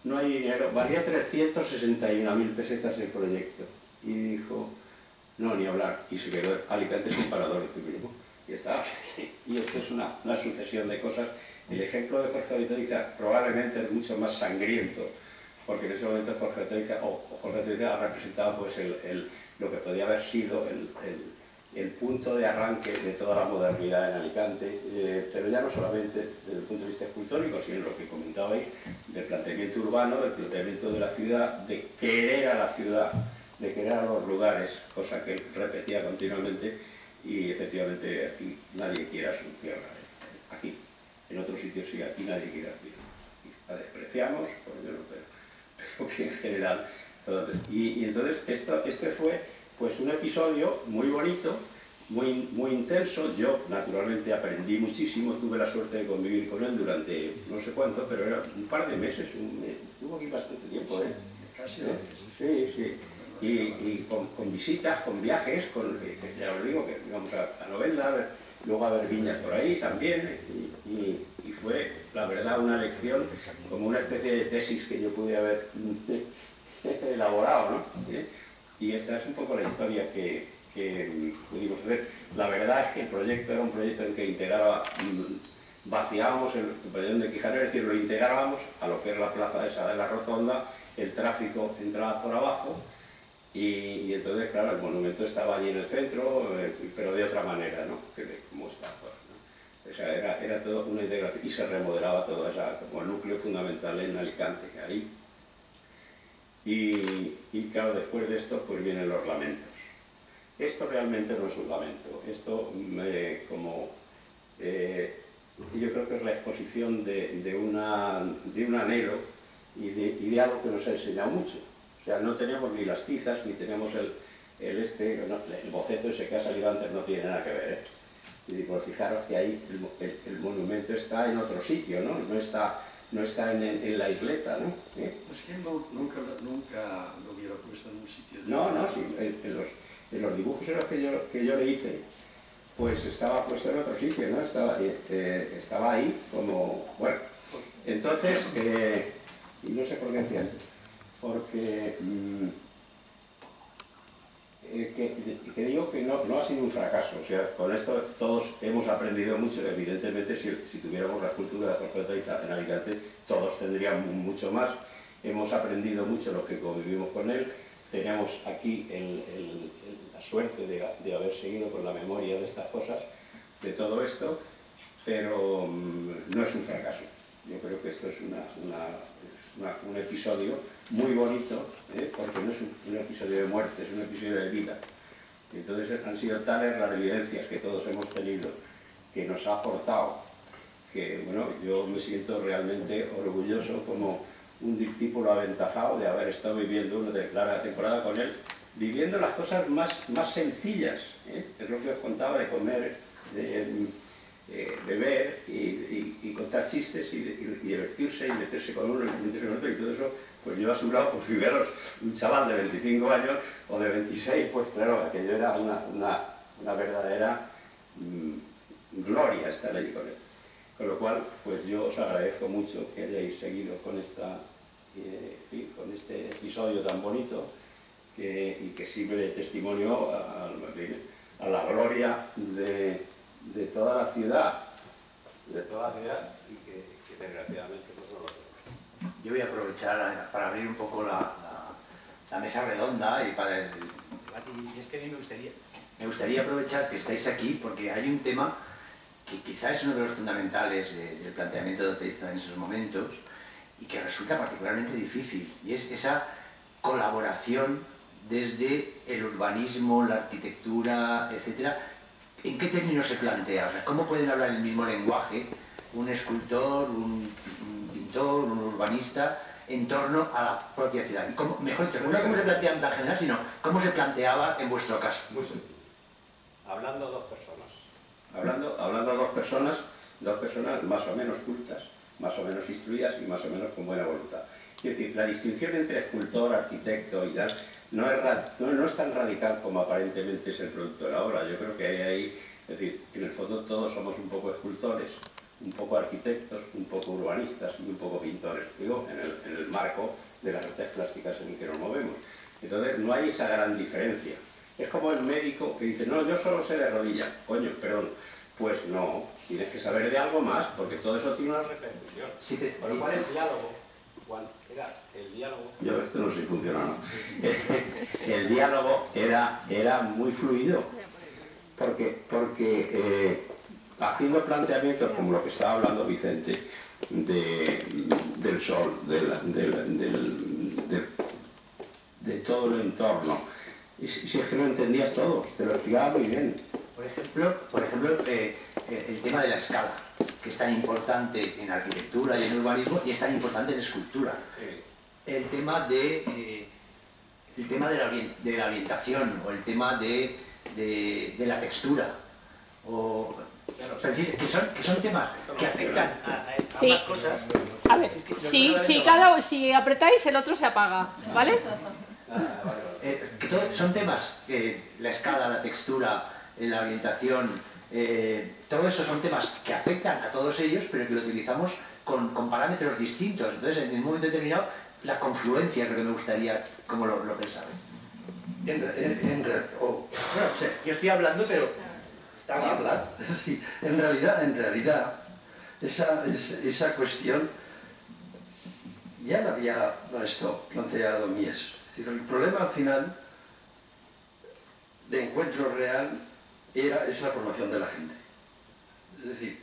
no hay dinero, valía 361.000 pesetas el proyecto, y dijo, no, ni hablar, y se quedó Alicante sin parador de turismo. Y está, y esto es una sucesión de cosas. El ejemplo de Jorge Otoiza probablemente es mucho más sangriento, porque en ese momento Jorge Otoiza ha representado pues lo que podía haber sido el punto de arranque de toda la modernidad en Alicante, pero ya no solamente desde el punto de vista escultórico, sino lo que comentabais del planteamiento urbano, del planteamiento de la ciudad, de querer a la ciudad, de querer a los lugares, cosa que él repetía continuamente, y efectivamente aquí nadie quiere a su tierra, aquí, en otros sitios sí, aquí nadie quiere a su tierra. La despreciamos, por yo no, pero que en general. Y entonces este fue pues un episodio muy bonito, muy intenso. Yo naturalmente aprendí muchísimo, tuve la suerte de convivir con él durante no sé cuánto, pero era un par de meses, estuvo aquí bastante tiempo, Casi sí. Y con visitas, con viajes, ya os digo que íbamos a Novelda, luego a ver viñas por ahí también, y fue, la verdad, una lección, como una especie de tesis que yo pude haber elaborado, ¿no? Y esta es un poco la historia que pudimos hacer. La verdad es que el proyecto era un proyecto en que vaciábamos el pabellón de Quijaner, es decir, lo integrábamos a lo que era la plaza esa de la Rotonda, el tráfico entraba por abajo, y entonces, claro, el monumento estaba allí en el centro, pero de otra manera, ¿no? Que de cómo está ahora, ¿no? O sea, era todo una integración y se remodelaba todo como el núcleo fundamental en Alicante, ahí. Y claro, después de esto, pues vienen los lamentos. Esto realmente no es un lamento, esto yo creo que es la exposición de un anhelo y de algo que nos ha enseñado mucho. O sea, no tenemos ni las tizas, ni tenemos el boceto ese que ha salido antes, no tiene nada que ver, Y pues fijaros que ahí el monumento está en otro sitio, ¿no? No está en la isleta, ¿no? Es que nunca lo hubiera puesto en un sitio. No, sí, en los dibujos en los que yo le hice, pues estaba puesto en otro sitio, ¿no? Estaba ahí como... Bueno, entonces, y no sé por qué decía esto, porque que digo que no ha sido un fracaso. O sea, con esto todos hemos aprendido mucho. Evidentemente, si tuviéramos la cultura de Jorge Otoiza en Alicante, todos tendríamos mucho más. Hemos aprendido mucho los que convivimos con él. Teníamos aquí la suerte de haber seguido con la memoria de estas cosas, de todo esto, pero no es un fracaso. Yo creo que esto es un episodio muy bonito, porque no es un episodio de muerte, es un episodio de vida. Entonces han sido tales las evidencias que todos hemos tenido, que nos ha aportado que bueno, yo me siento realmente orgulloso como un discípulo aventajado de haber estado viviendo una larga temporada con él, viviendo las cosas más sencillas, ¿eh? Es lo que os contaba de comer, de beber y contar chistes y divertirse y meterse con uno y meterse con otro y todo eso, pues yo a su lado, pues fijaros, un chaval de 25 años o de 26, pues claro, aquello era una verdadera gloria estar allí con él. Con lo cual, pues yo os agradezco mucho que hayáis seguido con con este episodio tan bonito y que sirve de testimonio a la gloria de toda la ciudad, y que desgraciadamente pues no lo tenemos. Yo voy a aprovechar para abrir un poco la mesa redonda y para el debate. Y es que a mí me gustaría aprovechar que estáis aquí porque hay un tema que quizá es uno de los fundamentales del planteamiento de Oteiza en esos momentos y que resulta particularmente difícil, y es esa colaboración desde el urbanismo, la arquitectura, etcétera. ¿En qué términos se plantea? O sea, ¿cómo pueden hablar el mismo lenguaje un escultor, un pintor, un urbanista en torno a la propia ciudad? Y cómo, mejor dicho, no cómo se plantea en plan general, sino cómo se planteaba en vuestro caso. Muy sencillo. Hablando a dos personas. Hablando a dos personas más o menos cultas, más o menos instruidas y más o menos con buena voluntad. Es decir, la distinción entre escultor, arquitecto y tal no es tan radical como aparentemente es el producto de la obra. Yo creo que hay ahí, es decir, en el fondo todos somos un poco escultores, un poco arquitectos, un poco urbanistas y un poco pintores, digo, en el marco de las artes plásticas en el que nos movemos. Entonces no hay esa gran diferencia. Es como el médico que dice, no, yo solo sé de rodilla. Coño, perdón, pues no, tienes que saber de algo más, porque todo eso tiene una repercusión. Sí, por lo cual el diálogo, Juan, era el diálogo... Yo esto no sé si funciona o no. El diálogo era muy fluido, porque haciendo planteamientos como lo que estaba hablando Vicente, del sol, de todo el entorno, y si es que no entendías todo, te lo explicaba muy bien. Por ejemplo, el tema de la escala, que es tan importante en arquitectura y en urbanismo y es tan importante en escultura. El tema de la orientación o el tema de la textura. Que son temas que afectan a ambas cosas. A ver, si apretáis el otro se apaga, ¿vale? Son temas, la escala, la textura, la orientación, todo eso son temas que afectan a todos ellos, pero que lo utilizamos con parámetros distintos. Entonces, en un momento determinado, la confluencia es lo que me gustaría, como lo pensabais. Yo estoy hablando, pero... Está hablando. Sí, en realidad, esa cuestión ya la había planteado Mies. Es decir, el problema al final de encuentro real es la formación de la gente. Es decir,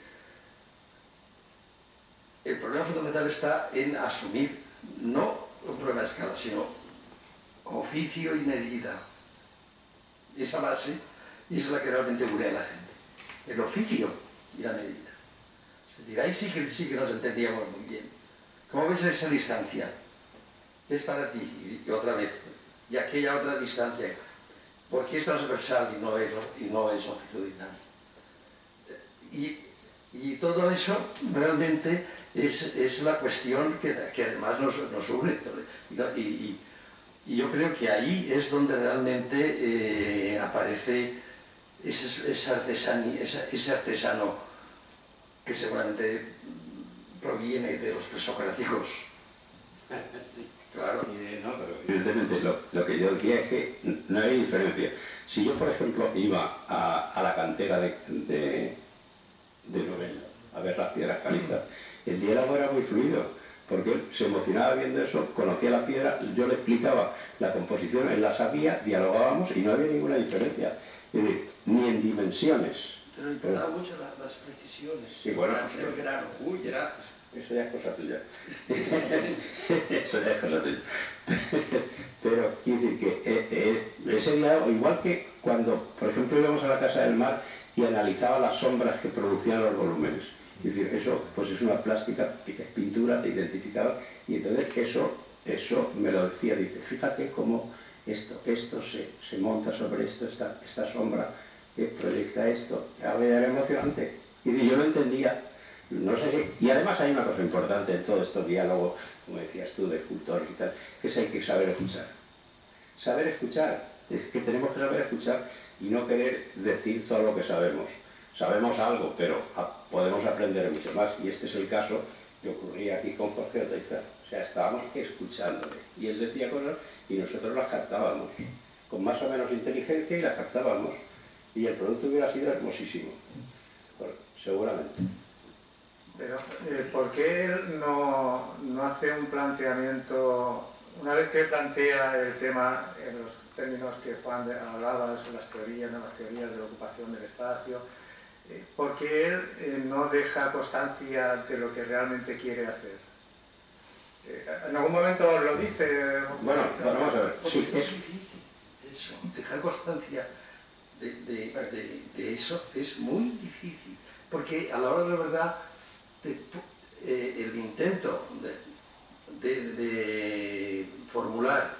el problema fundamental está en asumir, no un problema de escala, sino oficio y medida. Esa base es la que realmente une a la gente. El oficio y la medida. Es decir, ahí sí que nos entendíamos muy bien. ¿Cómo ves esa distancia? ¿Qué es para ti? Y otra vez, y aquella otra distancia. ¿Por qué es transversal y no es longitudinal? Y todo eso realmente es la cuestión que además nos une. Y yo creo que ahí es donde realmente aparece ese artesano que seguramente proviene de los presocráticos. Sí. Claro. Sí, no, pero evidentemente lo que yo decía es que no hay diferencia. Si yo, por ejemplo, iba a la cantera de Novelda a ver las piedras calizas, el diálogo era muy fluido, porque él se emocionaba viendo eso, conocía la piedra, yo le explicaba la composición, él la sabía, dialogábamos y no había ninguna diferencia. Es decir, ni en dimensiones. Pero importaba mucho las precisiones. Sí, bueno, el grano. Uy, era... Eso ya es cosa tuya. Eso ya es cosa tuya. Pero quiero decir que ese diálogo, igual que cuando, por ejemplo, íbamos a la Casa del Mar y analizaba las sombras que producían los volúmenes. Es decir, eso pues es una plástica, es pintura, te identificaba, y entonces eso me lo decía, dice, fíjate cómo esto se monta sobre esto, esta sombra que proyecta esto, algo ya era emocionante. Y yo lo entendía, no sé si... Y además hay una cosa importante en todo estos diálogos, como decías tú, de escultores y tal, que es hay que saber escuchar. Saber escuchar, es que tenemos que saber escuchar y no querer decir todo lo que sabemos. Sabemos algo, pero podemos aprender mucho más, y este es el caso que ocurría aquí con Jorge Oteiza. O sea, estábamos escuchándole, y él decía cosas y nosotros las captábamos, con más o menos inteligencia, y las captábamos, y el producto hubiera sido hermosísimo, seguramente. Pero, ¿por qué él no hace un planteamiento, una vez que plantea el tema en los términos que Juan hablaba, sobre las teorías de la ocupación del espacio, ¿por qué él no deja constancia de lo que realmente quiere hacer? En algún momento lo dice... Bueno, vamos a ver. Sí, es difícil eso, dejar constancia de eso es muy difícil, porque a la hora de la verdad el intento de formular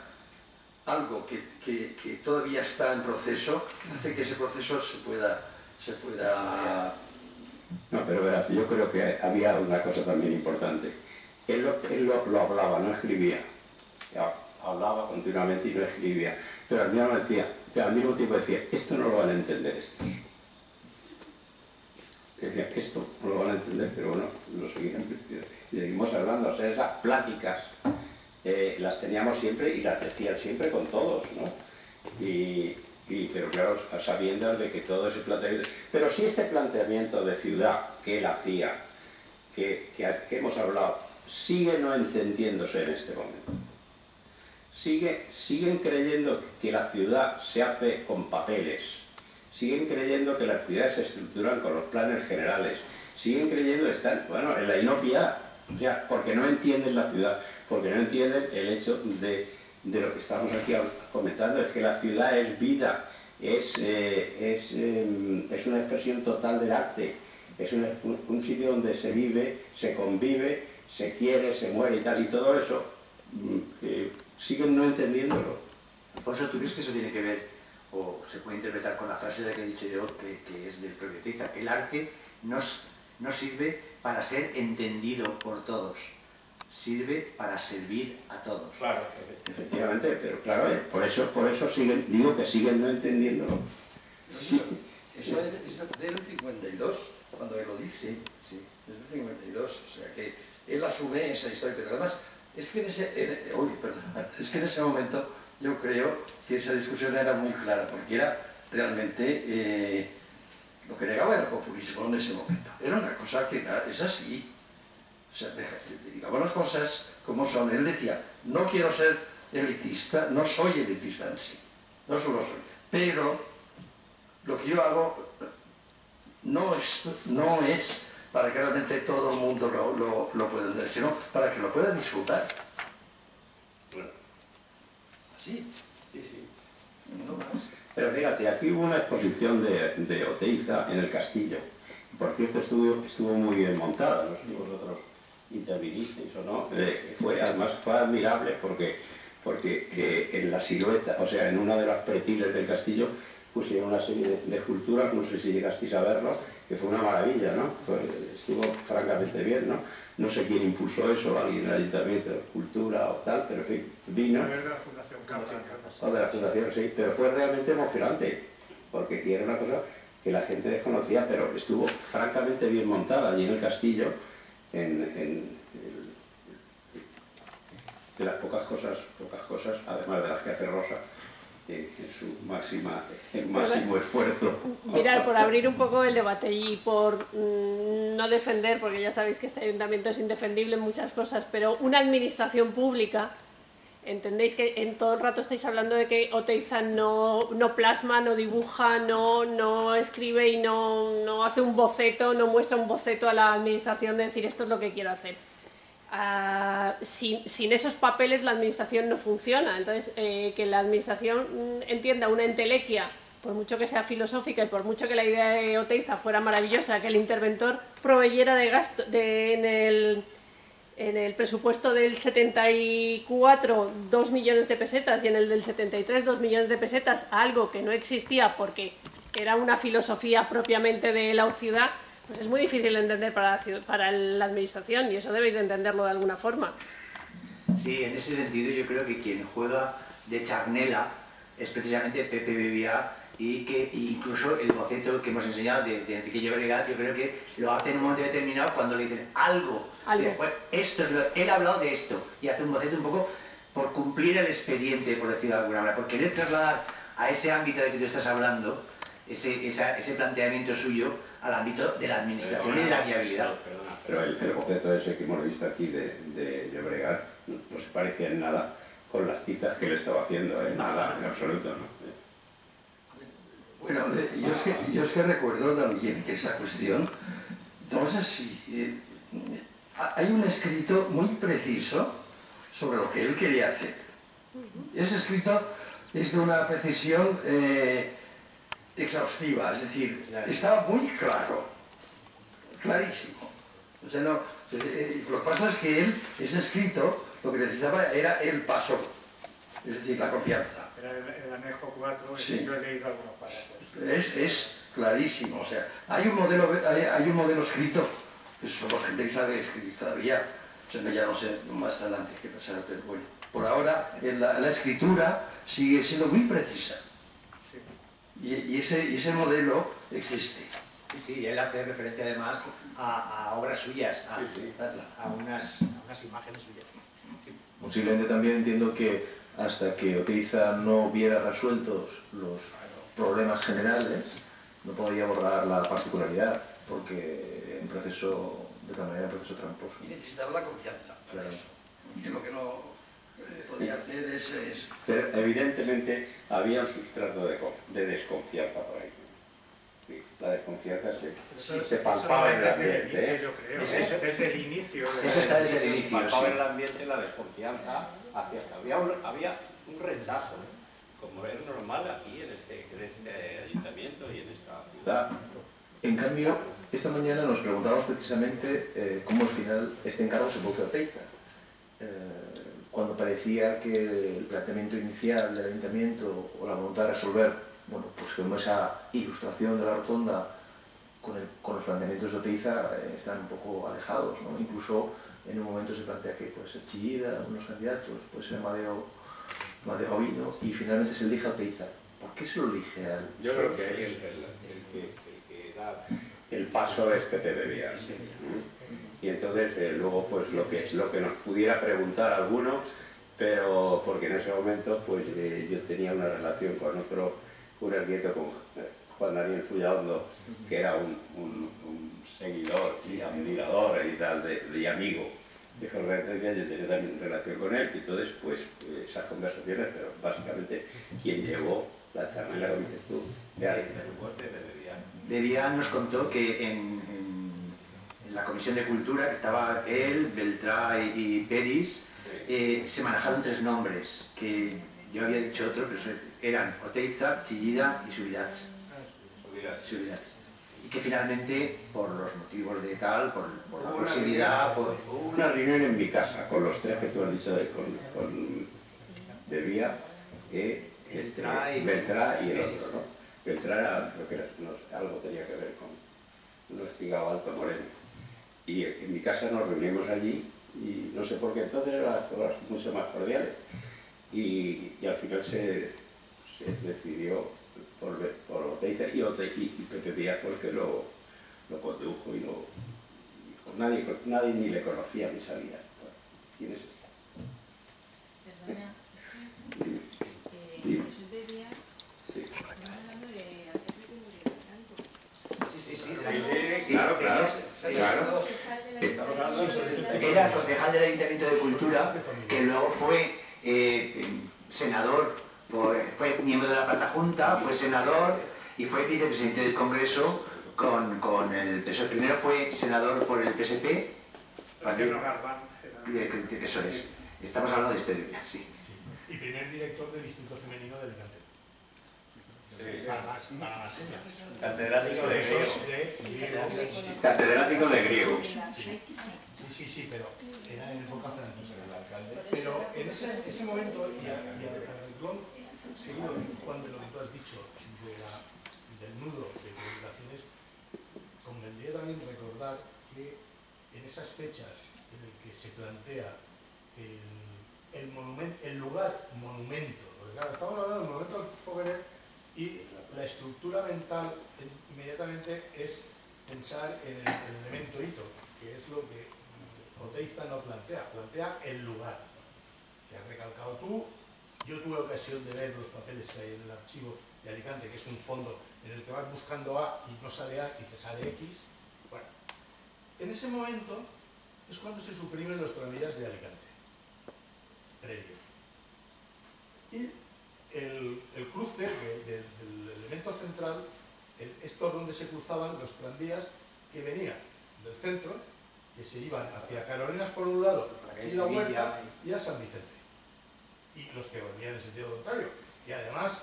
algo que todavía está en proceso hace que ese proceso se pueda... No, pero verás, yo creo que había una cosa también importante. Él lo hablaba, no escribía. Hablaba continuamente y no escribía. Pero al mismo tiempo decía, esto no lo van a entender estos. Decía, esto no lo van a entender, pero bueno, seguimos hablando. O sea, esas pláticas las teníamos siempre y las decía siempre con todos, ¿no? Pero claro, sabiendo de que todo ese planteamiento... Pero si este planteamiento de ciudad que él hacía, que hemos hablado, sigue no entendiéndose en este momento. Siguen creyendo que la ciudad se hace con papeles, siguen creyendo que las ciudades se estructuran con los planes generales, siguen creyendo que están, bueno, en la inopia, o sea, porque no entienden la ciudad, porque no entienden el hecho de lo que estamos aquí comentando, es que la ciudad es vida, es una expresión total del arte, es un sitio donde se vive, se convive, se quiere, se muere y tal, y todo eso siguen no entendiéndolo. Alfonso, ¿tú crees que eso tiene que ver, o se puede interpretar con la frase que he dicho yo, que es del propio Oteiza? El arte no sirve para ser entendido por todos, sirve para servir a todos. Claro, efectivamente, pero claro, por eso digo que siguen no entendiéndolo. Eso es del 52, cuando él lo dice, sí, es del 52, o sea que él asume esa historia, pero además es que en ese momento yo creo que esa discusión era muy clara, porque era realmente lo que negaba era el populismo en ese momento. Era una cosa que es así. O sea, digamos las cosas como son. Él decía, no quiero ser elicista, no soy elicista en sí, no solo soy, pero lo que yo hago no es para que realmente todo el mundo lo pueda entender, sino para que lo pueda disfrutar. Así. Sí, sí. No más. Pero fíjate, aquí hubo una exposición de Oteiza en el Castillo. Por cierto, estuvo muy bien montada, no sé si vosotros intervinisteis o no. Además fue admirable porque en la silueta, o sea, en una de las pretiles del castillo, pusieron una serie de esculturas, no sé si llegasteis a verlo, que fue una maravilla, ¿no? Estuvo francamente bien, ¿no? No sé quién impulsó eso, alguien del Ayuntamiento de Cultura o tal, pero en fin, vino. De la Fundación Capa. O de la Fundación, sí, pero fue realmente emocionante, porque era una cosa que la gente desconocía, pero estuvo francamente bien montada allí en el castillo, de las pocas cosas, además de las que hace Rosa, en su máximo esfuerzo. Mirad, por abrir un poco el debate y por no defender, porque ya sabéis que este ayuntamiento es indefendible en muchas cosas, pero una administración pública, entendéis que en todo el rato estáis hablando de que Oteiza no plasma, no dibuja, no escribe y no hace un boceto, no muestra un boceto a la administración de decir esto es lo que quiero hacer. Sin esos papeles la administración no funciona. Entonces, que la administración entienda una entelequia por mucho que sea filosófica y por mucho que la idea de Oteiza fuera maravillosa, que el interventor proveyera de gasto en el presupuesto del 74 2 millones de pesetas y en el del 73 2 millones de pesetas, algo que no existía porque era una filosofía propiamente de la ciudad, pues es muy difícil de entender para la administración, y eso debéis de entenderlo de alguna forma. Sí, en ese sentido yo creo que quien juega de charnela es precisamente Pepe Bebia, y que incluso el boceto que hemos enseñado de Enrique Llobregat, yo creo que lo hace en un momento determinado cuando le dicen algo. Pues, él ha hablado de esto, y hace un boceto un poco por cumplir el expediente, por decirlo de alguna manera, por querer trasladar a ese ámbito de que tú estás hablando, ese planteamiento suyo al ámbito de la administración y de la viabilidad. Pero el boceto ese que hemos visto aquí de Llobregat no se parecía en nada con las tizas que le estaba haciendo, nada, en absoluto, ¿no? Bueno, yo es que recuerdo también que esa cuestión, no sé si... hay un escrito muy preciso sobre lo que él quería hacer. Ese escrito es de una precisión exhaustiva, es decir, estaba muy claro, clarísimo. O sea, no, lo que pasa es que él, ese escrito, lo que necesitaba era el paso, es decir, la confianza. Era el anejo 4, Sí. yo he leído algunos párrafos. Es clarísimo, o sea, hay un modelo escrito, que somos gente que sabe escribir todavía, o sea, ya no sé más adelante qué pasará, pero bueno, por ahora la escritura sigue siendo muy precisa, y ese modelo existe. Sí, él hace referencia además a obras suyas, a unas imágenes suyas. Posiblemente también entiendo que hasta que Oteiza no hubiera resueltos los problemas generales, no podría abordar la particularidad, porque en proceso, de tal manera, en proceso tramposo. Y necesitaba la confianza para eso, que lo que no podía hacer es... Pero evidentemente había un sustrato de desconfianza por ahí. Sí, la desconfianza se palpaba en el ambiente. Yo creo, desde el inicio. Eso está desde el inicio. Palpaba en el ambiente la desconfianza hacia... Había un rechazo, como es normal aquí en este ayuntamiento y en esta ciudad. En cambio, esta mañana nos preguntamos precisamente cómo al final este encargo se produce a Oteiza. Cuando parecía que el planteamiento inicial del ayuntamiento o la voluntad de resolver, bueno, pues como esa ilustración de la rotonda con los planteamientos de Oteiza están un poco alejados, ¿no? Incluso en un momento se plantea que puede ser Chillida, unos candidatos, puede ser Madeo Gavino, y finalmente se elige a Oteiza. ¿Por qué se lo elige a él? Yo creo que ahí el que da el paso es Pepe Bebia. Y entonces luego pues lo que nos pudiera preguntar alguno, pero porque en ese momento pues yo tenía una relación con un arquitecto, con Juan Daniel Fullaondo, que era un seguidor y admirador y tal, y amigo de Jorge Retencia. Yo tenía también relación con él, y entonces pues esas conversaciones, pero básicamente quien llevó la charla, como dices tú, era Bebia nos contó que en la Comisión de Cultura, que estaba él, Beltrá y Peris, se manejaron 3 nombres, que yo había dicho otro, pero eran Oteiza, Chillida y Subirats. Y que finalmente, por los motivos de tal, por la proximidad... Hubo una reunión en mi casa, con los 3 que tú has dicho, con Bebia, Beltrá y el otro, ¿no? Beltrá era, creo que era, algo tenía que ver con un espigado alto moreno. Y en mi casa nos reunimos allí, y no sé por qué entonces eran las cosas mucho más cordiales. Y al final se decidió por Oteiza, y Pepe Díaz fue el que lo condujo y lo dijo. Nadie ni le conocía ni sabía. ¿Quién es este? Perdona, José Bebia, estamos hablando de Sí. Claro. Era el concejal del Ayuntamiento de Cultura, que luego fue senador, fue miembro de la Plata Junta, fue senador y fue vicepresidente del Congreso con el PSOE. Primero fue senador por el PSP. Eso es. Estamos hablando de este día, sí. Y primer director del Instituto Femenino de Alicante. para más señas. Catedrático de griego. griego. Catedrático de griego. Sí, pero era en época franquista. Pero en ese momento, y a renglón seguido, Juan, de lo que tú has dicho, del nudo de publicaciones, convendría también recordar que en esas fechas en el que se plantea el lugar monumento, porque claro, estamos hablando del monumento al Foguerer y la estructura mental inmediatamente es pensar en el elemento hito, que es lo que Oteiza no plantea el lugar, que has recalcado tú. Yo tuve ocasión de ver los papeles que hay en el archivo de Alicante, que es un fondo en el que vas buscando A y no sale A y te sale X. Bueno, en ese momento es cuando se suprimen los tranvías de Alicante, previo. Y el cruce del elemento central, esto donde se cruzaban los tranvías que venían del centro, que se iban hacia Carolinas por un lado y la Huerta y a San Vicente, y los que venían en sentido contrario. Y además,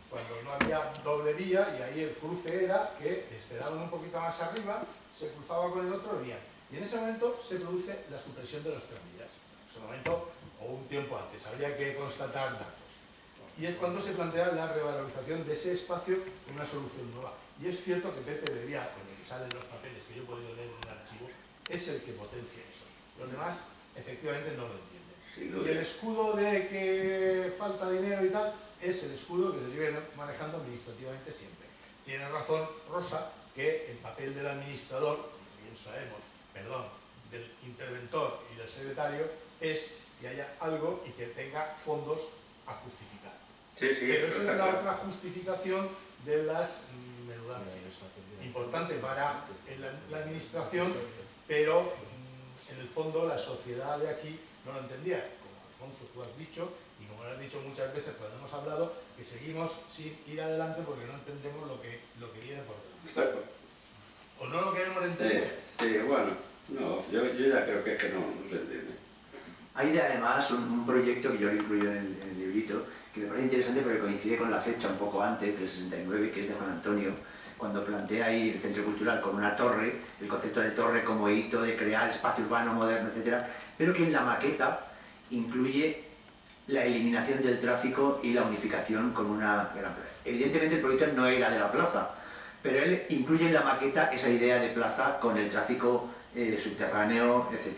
cuando no había doble vía, y ahí el cruce era que esperaban un poquito más arriba, se cruzaba con el otro, venían. Y en ese momento se produce la supresión de los tranvías. En ese momento, o un tiempo antes, habría que constatar datos. Y es cuando se plantea la revalorización de ese espacio en una solución nueva. Y es cierto que Pepe Bería, con el que salen los papeles que yo he podido leer en el archivo, es el que potencia eso. Los demás, efectivamente, no lo entienden. Y el escudo de que falta dinero y tal, es el escudo que se sigue manejando administrativamente siempre. Tiene razón Rosa, que el papel del administrador, como bien sabemos, del interventor y del secretario, es que haya algo y que tenga fondos a justificar. Pero esa es la otra justificación de las menudancias. Importante para la administración, pero en el fondo la sociedad de aquí no lo entendía. Como Alfonso tú has dicho, y como lo has dicho muchas veces cuando hemos hablado, que seguimos sin ir adelante porque no entendemos lo que viene por delante. ¿O no lo queremos entender? Sí, bueno, no, yo ya creo que no se entiende. Hay además un proyecto que yo lo incluyo en el librito, que me parece interesante porque coincide con la fecha un poco antes, del 69, que es de Juan Antonio, cuando plantea ahí el centro cultural con una torre, el concepto de torre como hito de crear espacio urbano moderno, etc., pero que en la maqueta incluye la eliminación del tráfico y la unificación con una gran plaza. Evidentemente el proyecto no era de la plaza, pero él incluye en la maqueta esa idea de plaza con el tráfico subterráneo, etc.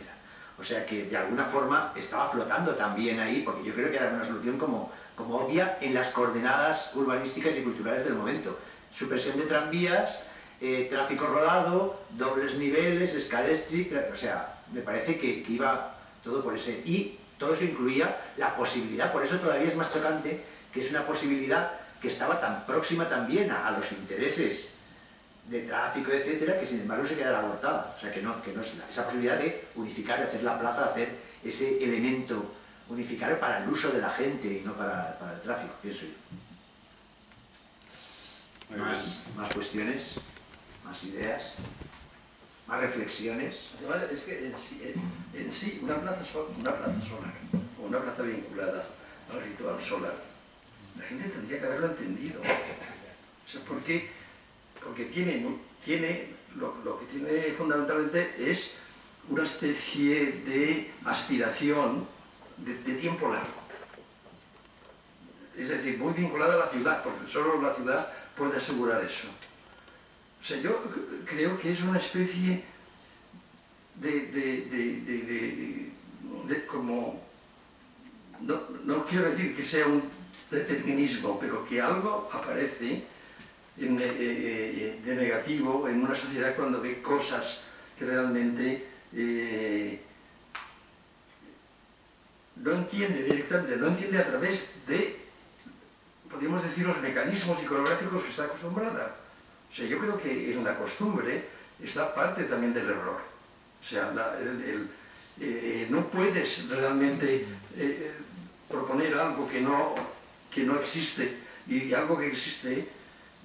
O sea que de alguna forma estaba flotando también ahí, porque yo creo que era una solución como obvia en las coordenadas urbanísticas y culturales del momento. Supresión de tranvías, tráfico rodado, dobles niveles, escalestri, o sea, me parece que iba todo por ese. Y todo eso incluía la posibilidad, por eso todavía es más chocante, que es una posibilidad que estaba tan próxima también a los intereses de tráfico, etcétera, que sin embargo se quedara abortada. O sea, que no esa posibilidad de unificar, de hacer la plaza, de hacer ese elemento unificar para el uso de la gente y no para el tráfico, pienso yo. Más cuestiones, más ideas, más reflexiones. Además, es que en sí una plaza solar, o una plaza vinculada al ritual solar, la gente tendría que haberlo entendido. O sea, porque lo que tiene fundamentalmente es una especie de aspiración de tiempo largo. Es decir, muy vinculada a la ciudad, porque solo la ciudad puede asegurar eso. O sea, yo creo que es una especie como... No quiero decir que sea un determinismo, pero que algo aparece de negativo en una sociedad cuando ve cosas que realmente no entiende directamente, no entiende a través de, podríamos decir, los mecanismos iconográficos que está acostumbrada. O sea, yo creo que en la costumbre está parte también del error. O sea, no puedes realmente proponer algo que no existe, y algo que existe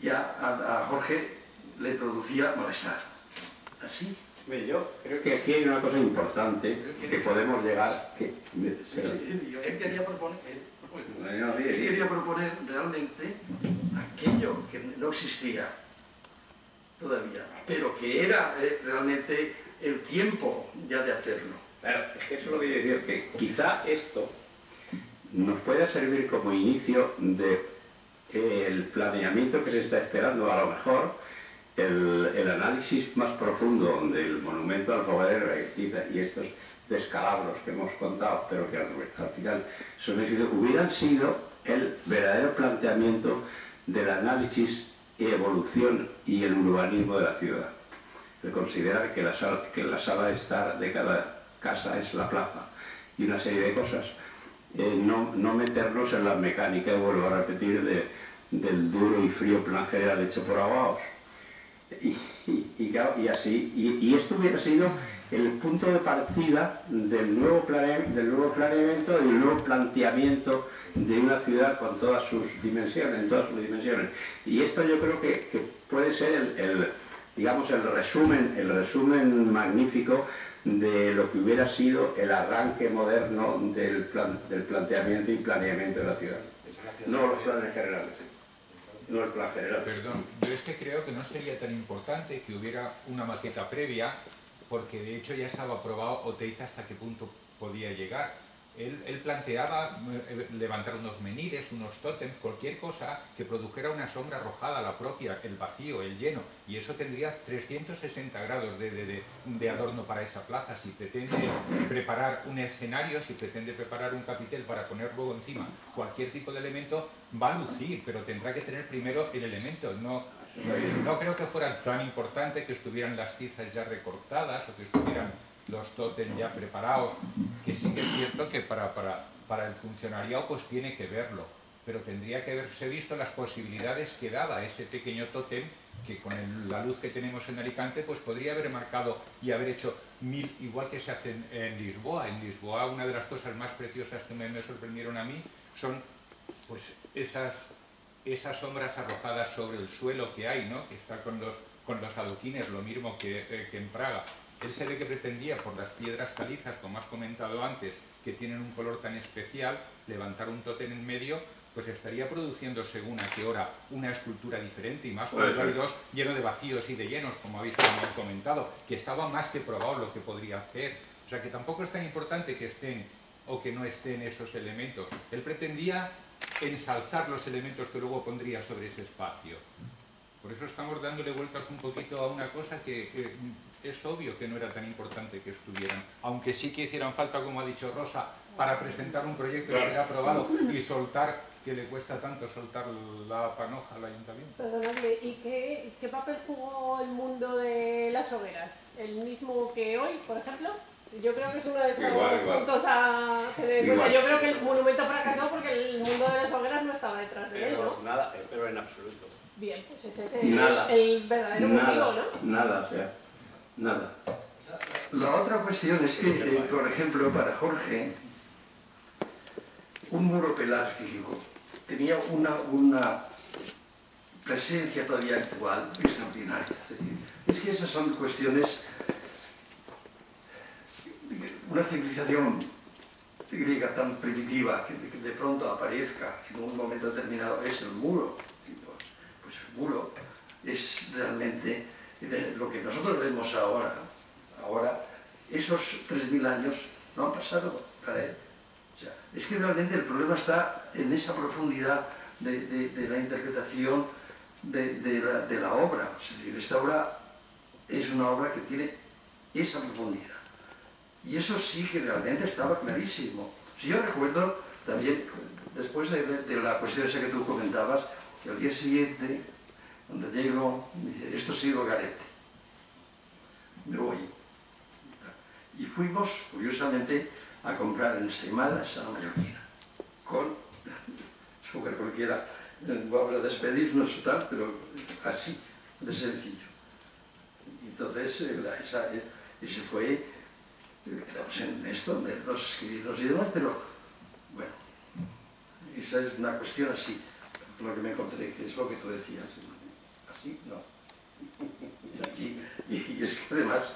ya a Jorge le producía malestar. Así. Yo creo que aquí hay una cosa importante que podemos llegar... Él quería proponer quería proponer realmente aquello que no existía todavía, pero que era realmente el tiempo ya de hacerlo. Claro, es que eso es lo que yo decía, que quizá esto nos pueda servir como inicio del planeamiento que se está esperando, a lo mejor el análisis más profundo del monumento al Foguerer y estos descalabros que hemos contado, pero que al final hubieran sido el verdadero planteamiento del análisis y evolución y el urbanismo de la ciudad. De considerar que la sala de estar de cada casa es la plaza y una serie de cosas. No meternos en la mecánica, vuelvo a repetir, del duro y frío plan general hecho por abogados. Y esto hubiera sido el punto de partida del nuevo planeamiento y el nuevo planteamiento de una ciudad con todas sus dimensiones, Y esto yo creo que puede ser digamos, el resumen magnífico de lo que hubiera sido el arranque moderno del planteamiento y planeamiento de la ciudad. No los planes generales. No el plan general. Perdón, yo es que creo que no sería tan importante que hubiera una maqueta previa, porque de hecho ya estaba aprobado Oteiza hasta qué punto podía llegar. Él planteaba levantar unos menires, unos tótems, cualquier cosa que produjera una sombra arrojada, la propia, el vacío, el lleno, y eso tendría 360 grados de adorno para esa plaza. Si pretende preparar un escenario, si pretende preparar un capitel para poner luego encima cualquier tipo de elemento, va a lucir, pero tendrá que tener primero el elemento. No creo que fuera tan importante que estuvieran las tizas ya recortadas o que estuvieran los tótems ya preparados, que sí que es cierto que para el funcionariado pues tiene que verlo, pero tendría que haberse visto las posibilidades que daba ese pequeño tótem, que con la luz que tenemos en Alicante pues podría haber marcado y haber hecho igual que se hace en Lisboa. En Lisboa una de las cosas más preciosas que me sorprendieron a mí son pues esas sombras arrojadas sobre el suelo que hay, ¿no? Que está con los adoquines, lo mismo que en Praga. Él se ve que pretendía, por las piedras calizas, como has comentado antes, que tienen un color tan especial, levantar un tótem en medio, pues estaría produciendo según a qué hora una escultura diferente, y más con los válidos lleno de vacíos y de llenos, como habéis comentado, que estaba más que probado lo que podría hacer. O sea que tampoco es tan importante que estén o que no estén esos elementos. Él pretendía ensalzar los elementos que luego pondría sobre ese espacio. Por eso estamos dándole vueltas un poquito a una cosa que es obvio que no era tan importante que estuvieran, aunque sí que hicieran falta, como ha dicho Rosa, para presentar un proyecto que será aprobado y soltar, que le cuesta tanto soltar la panoja al ayuntamiento. Perdonadme, ¿y qué papel jugó el mundo de las hogueras? ¿El mismo que hoy, por ejemplo? Yo creo que es uno de esos puntos a tener. O sea, yo creo que el monumento fracasó porque el mundo de las hogueras no estaba detrás de él, ¿no? Nada, pero en absoluto. Bien, pues ese es el verdadero motivo, ¿no? Nada, o sea, nada. La otra cuestión es que, por ejemplo, para Jorge, un muro pelágico tenía una presencia todavía actual extraordinaria. Es que esas son cuestiones. Una civilización griega tan primitiva que de pronto aparezca en un momento determinado es el muro. Pues el muro es realmente lo que nosotros vemos ahora. Ahora, esos 3000 años no han pasado para él. O sea, es que realmente el problema está en esa profundidad de la interpretación de la obra. Es decir, esta obra es una obra que tiene esa profundidad. Y eso sí que realmente estaba clarísimo. Si yo recuerdo también, después de la cuestión esa que tú comentabas, que al día siguiente, cuando llego, me dice, esto ha sido garete. Me voy. Y fuimos, curiosamente, a comprar ensaimadas a la mallorquina. Con, porque era, vamos a despedirnos tal, pero así, de sencillo. Entonces, ese fue, quedamos en esto, de los escribirnos y demás, pero bueno, esa es una cuestión así, lo que me encontré, que es lo que tú decías, así, no. Y es que además,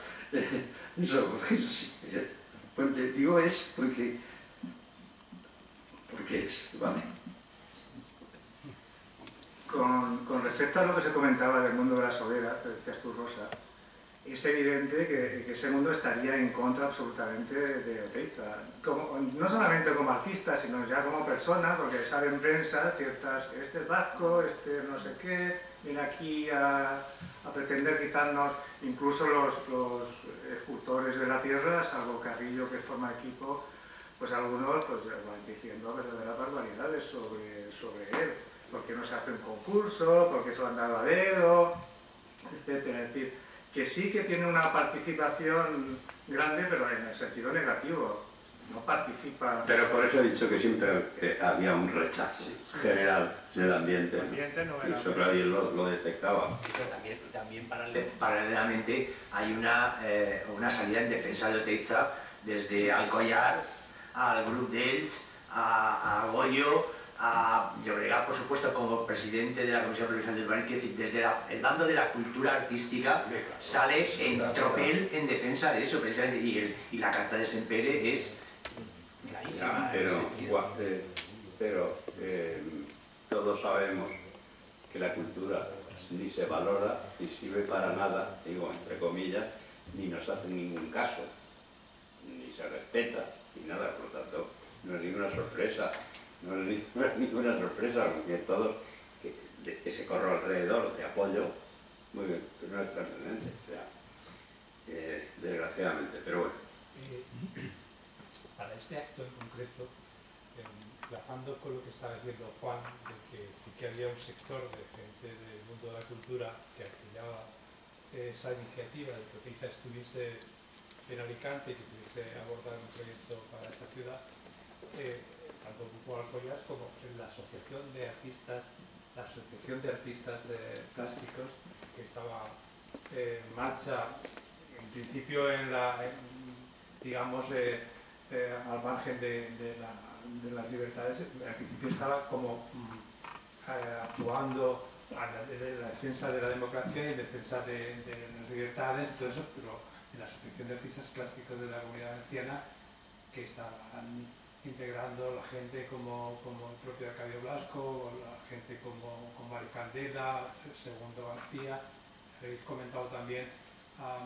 eso es así. Pues te digo es porque que es, ¿vale? Con respecto a lo que se comentaba del mundo de las hogueras, que decías tú, Rosa, es evidente que ese mundo estaría en contra absolutamente de Oteiza. No solamente como artista, sino ya como persona, porque sale en prensa ciertas, este es vasco, este no sé qué, viene aquí a pretender quitarnos, incluso los escultores de la tierra, salvo Carrillo, que forma equipo, pues algunos pues van diciendo verdaderas barbaridades sobre él, porque no se hace un concurso, porque se lo han dado a dedo, etcétera. Es decir, que sí que tiene una participación grande, pero en el sentido negativo. No participa... Pero por eso he dicho que siempre había un rechazo general del ambiente. El ambiente no era... Y eso nadie lo detectaba. Sí, pero también paralelamente hay una salida en defensa de Oteiza desde Alcollar al Grup d'Ells, a Goyo, a Llobregat, por supuesto, como presidente de la Comisión Provincial del Urbanismo. Es decir, desde el bando de la cultura artística sale en tropel en defensa de eso, precisamente, y la Carta de Sempere es clarísima. Pero todos sabemos que la cultura ni se valora, ni sirve para nada, digo entre comillas, ni nos hace ningún caso, ni se respeta, ni nada, por lo tanto, no es ninguna sorpresa. No es ninguna sorpresa, porque todos ese corro alrededor de apoyo, muy bien, pero no es trascendente, o sea, desgraciadamente, pero bueno. Para este acto en concreto, enlazando con lo que estaba diciendo Juan, de que sí que había un sector de gente del mundo de la cultura que apoyaba esa iniciativa de que Oteiza estuviese en Alicante y que pudiese abordar un proyecto para esta ciudad, tanto el Grupo Alcollas como en la Asociación de Artistas, Plásticos, que estaba en marcha, en principio digamos, al margen de las libertades, al principio estaba como actuando en la defensa de la democracia y en defensa de las libertades y todo eso, pero en la Asociación de Artistas Plásticos de la Comunidad Valenciana, que estaban integrando la gente como el propio Arcadio Blasco, la gente como Mario Candela, Segundo García. Habéis comentado también a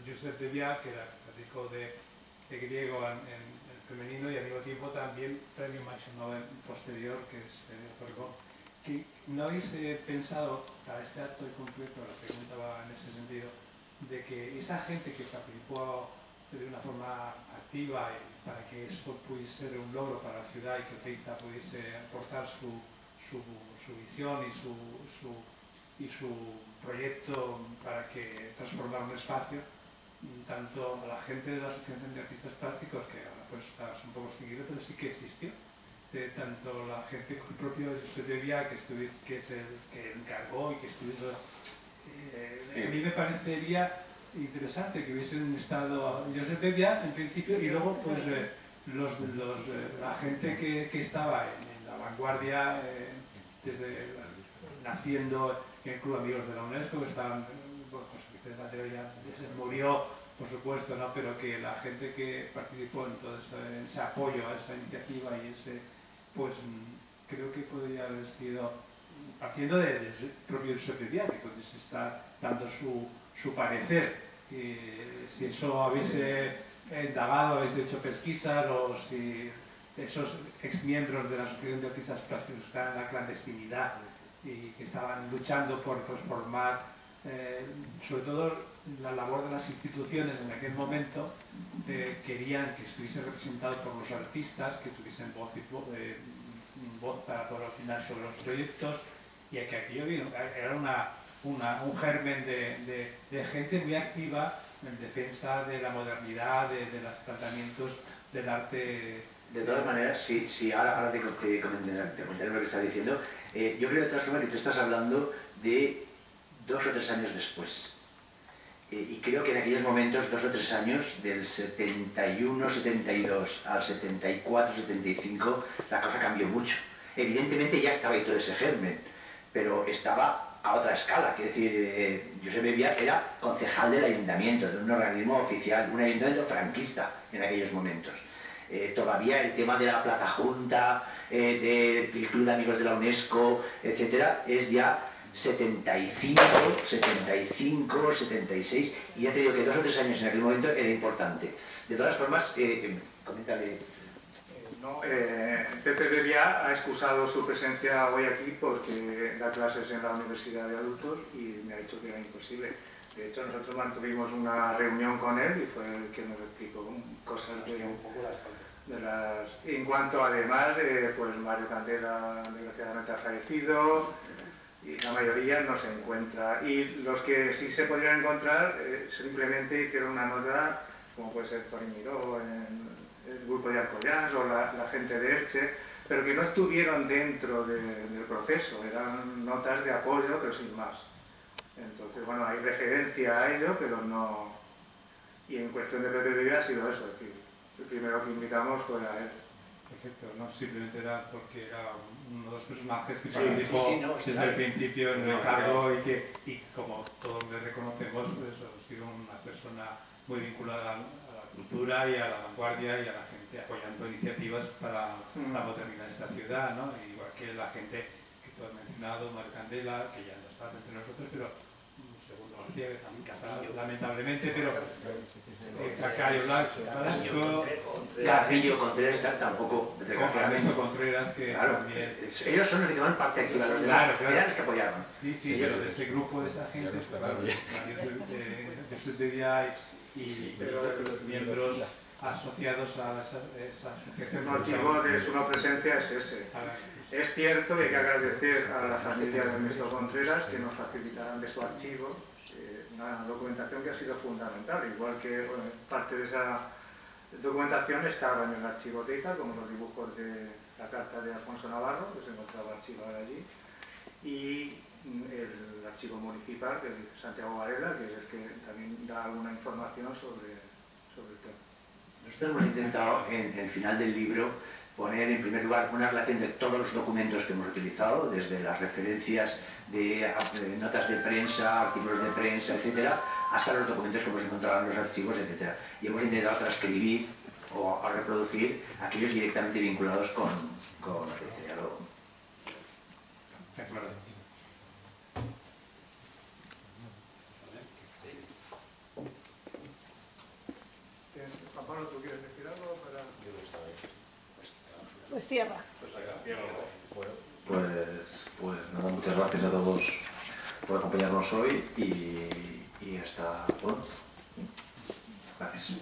Josep Bebià, que era catedrático de griego en femenino y al mismo tiempo también premio Maxim Nobel posterior, que es Pergón. ¿No habéis pensado, para este acto en concreto, la pregunta va en ese sentido, de que esa gente que participó de una forma activa para que esto pudiese ser un logro para la ciudad y que Oteiza pudiese aportar su visión y su proyecto para que transformar un espacio, tanto la gente de la Asociación de Artistas Plásticos, que ahora pues está un poco extinguido, pero sí que existió, tanto la gente, el propio Josep Bebià, que es el que encargó y que estuvo, a mí me parecería interesante que hubiesen estado Josep Bebià en principio y luego pues la gente que estaba en la vanguardia desde naciendo en el Club Amigos de la UNESCO, que estaban, bueno, pues Vicente Mateo ya se murió, por supuesto, ¿no? Pero que la gente que participó en todo ese apoyo a esa iniciativa y ese, pues creo que podría haber sido, partiendo del propio Josep Bebià, que pudiese estar dando su parecer. Si eso habéis indagado, habéis hecho pesquisas, o si esos exmiembros de la Asociación de Artistas Plásticos estaban en la clandestinidad y que estaban luchando por transformar, sobre todo la labor de las instituciones en aquel momento, querían que estuviese representado por los artistas, que tuviesen voz para poder opinar sobre los proyectos, y que aquello era un germen de gente muy activa en defensa de la modernidad, de los tratamientos del arte. De todas maneras, sí, ahora te comentaré lo que estás diciendo. Yo creo de todas formas que tú estás hablando de 2 o 3 años después. Y creo que en aquellos momentos, 2 o 3 años, del 71, 72 al 74, 75, la cosa cambió mucho. Evidentemente ya estaba ahí todo ese germen, pero estaba a otra escala. Quiero decir, Josep Bebià era concejal del ayuntamiento, de un organismo oficial, un ayuntamiento franquista en aquellos momentos. todavía el tema de la placa junta, del Club de Amigos de la UNESCO, etcétera, es ya 75, 76, y ya te digo que 2 o 3 años en aquel momento era importante. De todas formas, coméntale. Pepe Bebbia ha excusado su presencia hoy aquí porque da clases en la Universidad de Adultos y me ha dicho que era imposible. De hecho, nosotros mantuvimos una reunión con él y fue el que nos explicó cosas de las... En cuanto además, pues Mario Candela desgraciadamente ha fallecido y la mayoría no se encuentra. Y los que sí se podrían encontrar simplemente hicieron una nota, como puede ser Tony Miró, en el grupo de Alcoyans o la gente de Elche, pero que no estuvieron dentro del proceso, eran notas de apoyo, pero sin más. Entonces, bueno, hay referencia a ello, pero no... Y en cuestión de Pepe Bebbia ha sido eso, es decir, el primero que invitamos fue a él. Perfecto, no simplemente era porque era uno de los personajes que participó desde el principio en el cargo y como todos le reconocemos, pues, ha sido una persona muy vinculada a la cultura y a la vanguardia y a la gente apoyando iniciativas para la modernidad de esta ciudad, ¿no? Igual que la gente que tú has mencionado, Mario Candela, que ya no está entre nosotros, pero segundo García, que también está lamentablemente, pero Cacayo Blanco, Carrillo Contreras tampoco, desgraciadamente. Contreras, que claro, también... ellos son los que toman parte activa, los demás eran los que apoyaban. Sí, pero de ese grupo, de esa gente, de Sudbevia y los miembros asociados a esa asociación. El motivo de su no presencia es ese. Es cierto que hay que agradecer a la familia de Ernesto Contreras que nos facilitaran de su archivo una documentación que ha sido fundamental, igual que parte de esa documentación estaba en el archivo Oteiza, como los dibujos de la carta de Alfonso Navarro, que se encontraba archivada allí, y el archivo municipal de Santiago Varela, que es el que también da alguna información sobre el tema. Nosotros hemos intentado, en el final del libro, poner en primer lugar una relación de todos los documentos que hemos utilizado, desde las referencias de notas de prensa, artículos de prensa, etcétera, hasta los documentos que hemos encontrado en los archivos, etcétera. Y hemos intentado transcribir o a reproducir aquellos directamente vinculados con el diseñador. Juan Pablo, ¿tú quieres decir algo? Pues cierra. Pues nada, muchas gracias a todos por acompañarnos hoy y hasta pronto. Gracias.